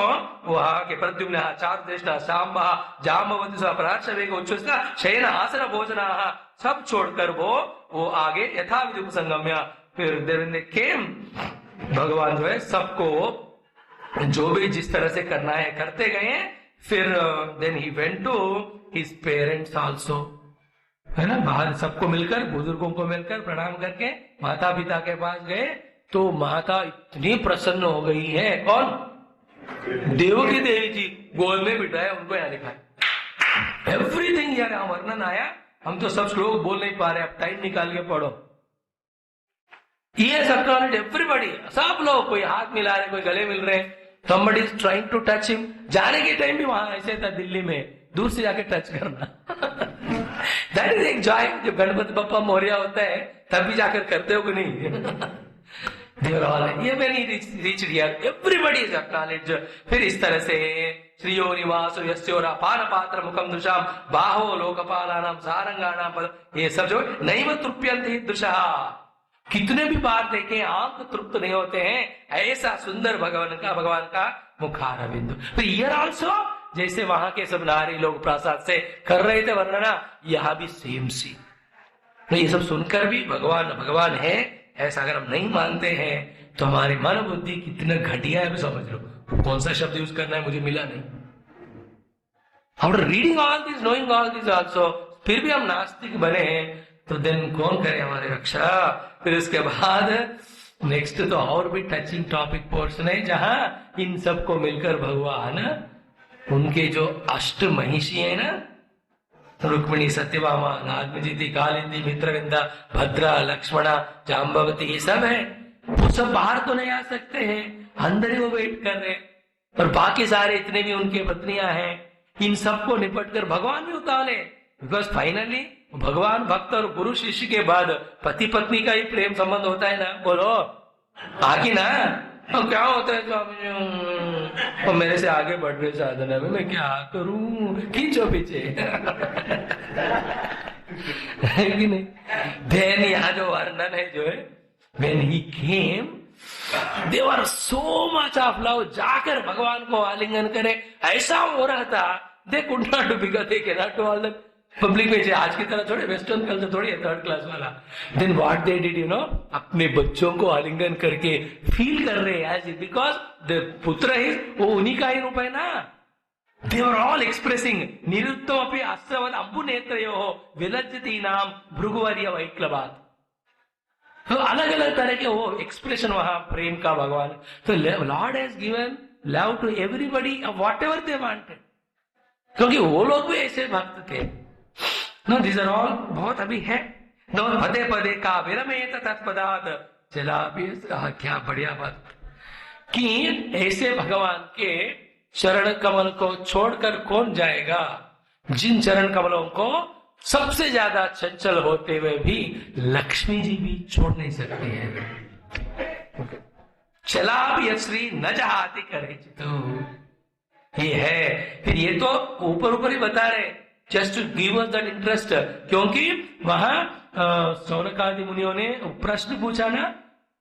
वहां के प्रद्युम्न, चारुदेष्टा, सांबा, जाम्बवती, पराशवेग, उच्छ्वसिता, शयन, आसन, भोजना, सब छोड़कर वो आगे यथाविधि उपसंगम्य। फिर देवेंद्र केम, भगवान जो है सबको जो भी जिस तरह से करना है करते गए। फिर then he went to his parents also, है ना, बाहर सबको मिलकर, बुजुर्गों को मिलकर प्रणाम करके माता पिता के पास गए। तो माता इतनी प्रसन्न हो गई है, कौन, देवकी देवी जी, गोद में बिठाया उनको, यहाँ लिखा है एवरीथिंग, यार यहाँ वर्णन आया। हम तो सब श्लोक बोल नहीं पा रहे, अब टाइम निकाल के पढ़ो। ये सब एवरीबॉडी, सब लोग, कोई हाथ मिला रहे, कोई गले मिल रहे, somebody is trying to touch him। जाने के टाइम भी वहां ऐसे था दिल्ली में, दूर से जाके टच करना दैट इज एक जॉय। जब गणपति बप्पा मोरिया होता है तब भी जाकर करते हो कि नहीं ये मैंने रीच एवरीबडी इज एक्नॉलेज। फिर इस तरह से श्रीयो निवास यस्योरा पान पात्र मुखम दृशाम बाहो लोकपालानाम सारंगाणाम, ये सब जो नहीं मत तृप्यंते दृशा, कितने भी बार देखे आंख तृप्त नहीं होते हैं, ऐसा सुंदर भगवान का मुखार बिंदु। फिर ईयर ऑल्सो, जैसे वहां के सब नारी लोग प्रसाद से कर रहे थे वर्णना, यहाँ भी सेम सी। तो ये सब सुनकर भी भगवान है ऐसा अगर हम नहीं मानते हैं तो हमारी मन बुद्धि कितना घटिया है, समझ लो। कौन सा शब्द यूज करना है मुझे मिला नहीं। After reading all this, knowing all this also, फिर भी हम नास्तिक बने हैं, तो देन कौन करे हमारी रक्षा। फिर उसके बाद नेक्स्ट तो और भी टचिंग टॉपिक पोर्शन है, जहां इन सबको मिलकर भगवान उनके जो अष्ट महिषी है ना, रुक्मिणी, सत्यभामा, नागमजीति, कालिंदी, मित्रविंदा, भद्रा, लक्ष्मणा, जाम्बवती, ये सब है। वो सब बाहर तो नहीं आ सकते हैं, अंदर ही वो वेट कर रहे। और बाकी सारे इतने भी उनके पत्नियां हैं, इन सबको निपट कर भगवान भी उतारे। बिकॉज फाइनली भगवान भक्त और गुरु शिष्य के बाद पति पत्नी का ही प्रेम संबंध होता है ना, बोलो आगे ना। तो क्या होता है स्वामी, तो मेरे से आगे बढ़ रहे साधना में, मैं क्या करूं, खींचो पीछे है कि नहीं। देन यहाँ जो वर्णन है जो है, when he came they were so much of love, जाकर भगवान को आलिंगन करे, ऐसा हो रहा था। they could not do because they cannot do all that public में। आज की तरह थोड़े वेस्टर्न कल्चर थोड़ी है थर्ड क्लास वाला। Then what they did, you know, अपने बच्चों को आलिंगन करके फील कर रहे हैं एज इट, बिकॉज द पुत्र ही वो उन्हीं का ही रूप है ना। दे वर ऑल एक्सप्रेसिंग निरुत्तम अपनी आश्रवद अंबु नेत्रयो विलज्जती नाम भृगुवर्य वैक्लवात। तो अलग अलग तरह के वो एक्सप्रेशन वहां प्रेम का भगवान। तो Lord has given love to everybody whatever they wanted, क्योंकि वो लोग भी ऐसे भक्त थे। नो दिस आर ऑल बहुत अभी है। नो पदे पदे का विरमेत तत्पदात चला भी, क्या बढ़िया बात कि ऐसे भगवान के चरण कमल को छोड़कर कौन जाएगा, जिन चरण कमलों को सबसे ज्यादा चंचल होते हुए भी लक्ष्मी जी भी छोड़ नहीं सकती है। चला भी श्री न जहाती करे तो ये है। फिर ये तो ऊपर ऊपर ही बता रहे, just to give us that interest, क्योंकि वहां शौनकादि मुनियों ने प्रश्न पूछा ना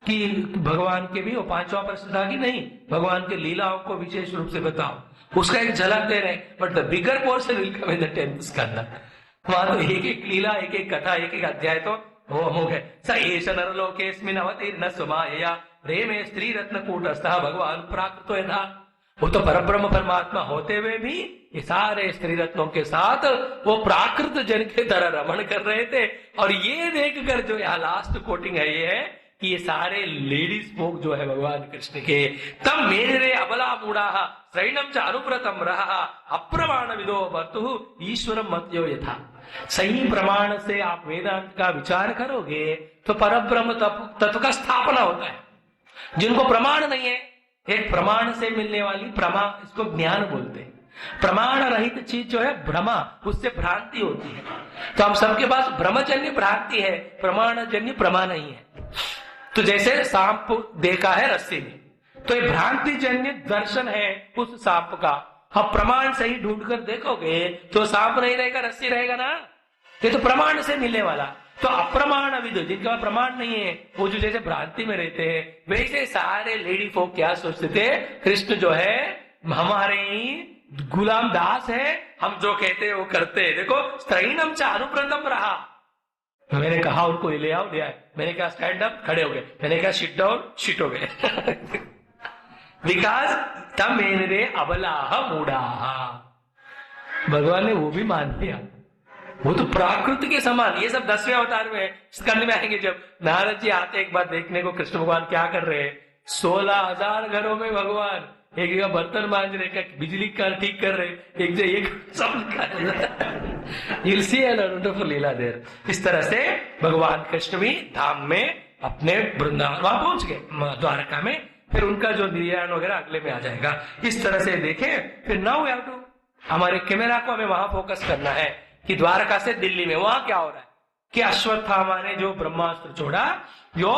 कि भगवान के भी, वो पांचवा प्रश्न था कि नहीं भगवान के लीलाओं को विशेष रूप से बताओ, उसका एक झलक दे रहे, but the bigger portion will come in the 10th स्कंद। वहां तो एक एक लीला, एक एक कथा, एक एक अध्याय तो वो अमोघ है। स एष नरलोकेस्मिन् अवतीर्न स्वमायया प्रेमे स्त्री रत्न कूटस्थः भगवान प्राकृतो यथा। वो तो परब्रह्म परमात्मा होते हुए भी ये सारे स्त्री रत्नों के साथ वो प्राकृत जन के तरह रमण कर रहे थे। और ये देखकर जो यहाँ लास्ट कोटिंग है ये है कि ये सारे लेडीज folk जो है भगवान कृष्ण के, तम मेरे अबला मूढ़ा श्रैणम च अनुव्रतम रहा अप्रमाण विदो वर्तु ईश्वरम मत्यो यथा। सही प्रमाण से आप वेदांत का विचार करोगे तो परब्रह्म तत्व का स्थापना होता है। जिनको प्रमाण नहीं है, एक प्रमाण से मिलने वाली प्रमा, इसको ज्ञान बोलते हैं। प्रमाण रहित चीज जो है भ्रमा, उससे भ्रांति होती है। तो हम सबके पास भ्रमजन्य भ्रांति है, प्रमाणजन्य प्रमा नहीं है। तो जैसे सांप देखा है रस्सी में, तो ये भ्रांति जन्य दर्शन है उस सांप का। अब प्रमाण से ही ढूंढ कर देखोगे तो सांप नहीं रहेगा, रस्सी रहेगा ना। ये तो प्रमाण से मिलने वाला। तो अप्रमाण विद, जिनका प्रमाण नहीं है, वो जो जैसे भ्रांति में रहते हैं, वैसे सारे लेडी फोक क्या सोचते थे, कृष्ण जो है हमारे ही गुलाम दास है, हम जो कहते हैं वो करते हैं। देखो स्त्रैणम च अनुव्रतम रहा, मैंने कहा उनको ले आओ, ले आए। मैंने कहा स्टैंड अप, खड़े हो गए। मैंने कहा सिट डाउन, सिट हो गए। विकास तम मेरे अबलाह मूढ़ाह, भगवान ने वो भी मान लिया। वो तो प्राकृत के समान। ये सब 10वें अवतार में स्कंद में आएंगे, जब नारद जी आते एक बार देखने को कृष्ण भगवान क्या कर रहे हैं। 16,000 घरों में भगवान एक जगह बर्तन मांज रहे, क्या बिजली का ठीक कर रहे, एक जगह एक सब लीला देर। इस तरह से भगवान कृष्ण भी धाम में अपने वृंदावन वहां पहुंच गए, द्वारका में। फिर उनका जो निर्याण वगैरह अगले में आ जाएगा। इस तरह से देखें। फिर नाउ वी हैव टू, हमारे कैमरा को हमें वहां फोकस करना है कि द्वारका से दिल्ली में वहां क्या हो रहा है कि अश्वत्थामा ने जो ब्रह्मास्त्र छोड़ा, जो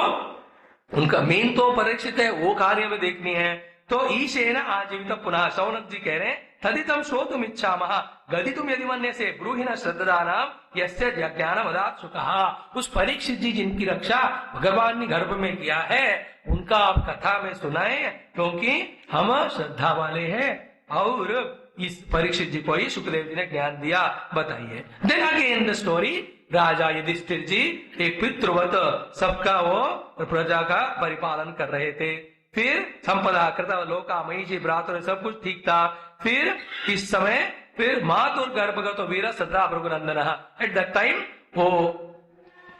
उनका मेन तो परीक्षित है, वो कार्य में देखनी है। तो ईशेन आजीवित पुनः, शौनक जी कह रहे हैं तदितम श्रोतुम इच्छामः गदितुम यदि मन्य से ब्रूहिण श्रद्धानाम यस्य ज्ञानम अदात सुखा। उस परीक्षित जी जिनकी रक्षा भगवान ने गर्भ में किया है, उनका आप कथा में सुनाए, क्योंकि हम श्रद्धा वाले हैं। और इस परीक्षित जी को ही सुखदेव जी ने ज्ञान दिया। बताइए। देन अगेन द स्टोरी, राजा युधिष्ठिर जी एक पितृवत सबका वो प्रजा का परिपालन कर रहे थे। फिर संपदा कृता लोका मही भ्रातुर, सब कुछ ठीक था। फिर इस समय फिर मातुर गर्भगत वीर सदा भृगुनंदन, एट दैट टाइम वो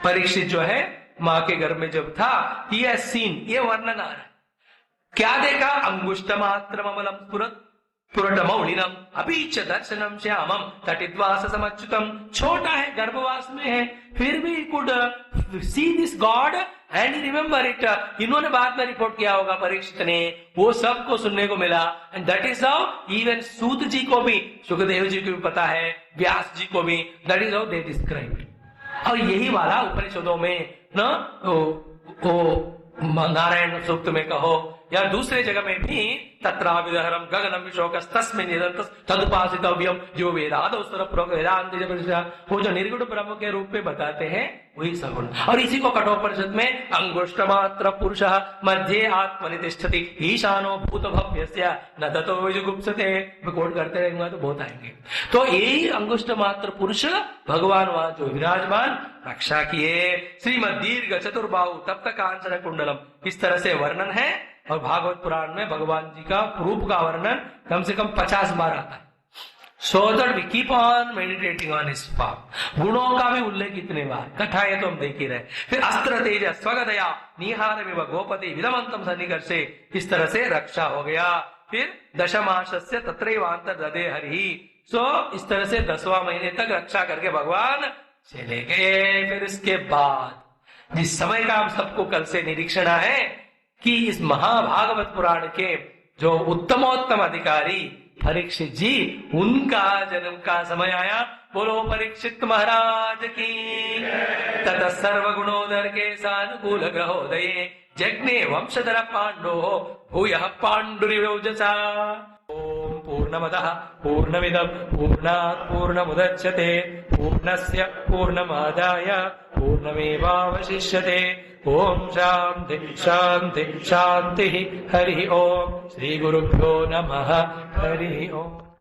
परीक्षित जो है माँ के गर्भ में जब था, ये सीन, ये वर्णन आ रहा है। क्या देखा, अंगुष्ठ मात्र अमलम स्फुरत पुरटमौलिनम अभीच दर्शनम श्यामम तटिद्वास समच्युतम। छोटा है, गर्भवास में है, फिर भी could see this God and remember it. इन्होंने बाद में रिपोर्ट किया होगा परीक्षित ने, वो सबको सुनने को मिला। And that is how even Suta ji को भी, सुखदेव जी को भी पता है, व्यास जी को भी, that is how they describe. और यही वाला उपनिषदों में नारायण सूक्त में कहो या दूसरे जगह में भी, तत्राविदहरम गगनम विशोकस्तस्मिन् निरन्तस् तदुपासितव्यम जो वेदादौ सर्वप्रोक्त वेदांत, वो जो निर्गुण ब्रह्म के रूप में बताते हैं वही सगुण। और इसी को कठोपनिषद में अंगुष्ठ मात्र पुरुष मध्ये आत्मनि तिष्ठति ईशानो भूत भव्यस्य न ततो विजुगुप्सते। मैं कोट करते रहेंगे तो बहुत आएंगे। तो यही अंगुष्ठ मात्र पुरुष भगवान वहां जो विराजमान रक्षा किए। श्रीमद दीर्घ चतुर्बाहु तप्त कांचन कुंडलम, इस तरह से वर्णन है। और भागवत पुराण में भगवान जी का रूप का वर्णन कम से कम 50 बार आता है। So that we keep on meditating on his form। गुणों का भी उल्लेख कितने बार, कथाएं तो हम देख ही रहे। फिर अस्त्र तेज स्वगदया निहार में गोपति विदमंतम सन्निकर्षे, इस तरह से रक्षा हो गया। फिर दशमासस्य तत्रैवांतर ददे हरि। सो इस तरह से 10वां महीने तक रक्षा करके भगवान चले गए। फिर इसके बाद जिस समय का हम सबको कल से निरीक्षण है कि इस महाभागवत पुराण के जो उत्तमोत्तम अधिकारी परीक्षित जी, उनका जन्म का समय आया। बोलो परीक्षित महाराज की। तत सर्व गुणोदर के सानुकूल ग्रहोदये जज्ञे वंशधर पांडो भूयः पाण्डुरिवोजसा। ओम पूर्णमदः पूर्णमिदं पूर्णात् पूर्णमुदच्यते पूर्णस्य पूर्णमादाय पूर्णमेवावशिष्यते। ओम शांति शांति शांति। हरि ओम। श्री गुरुभ्यो नमः। हरि ओम।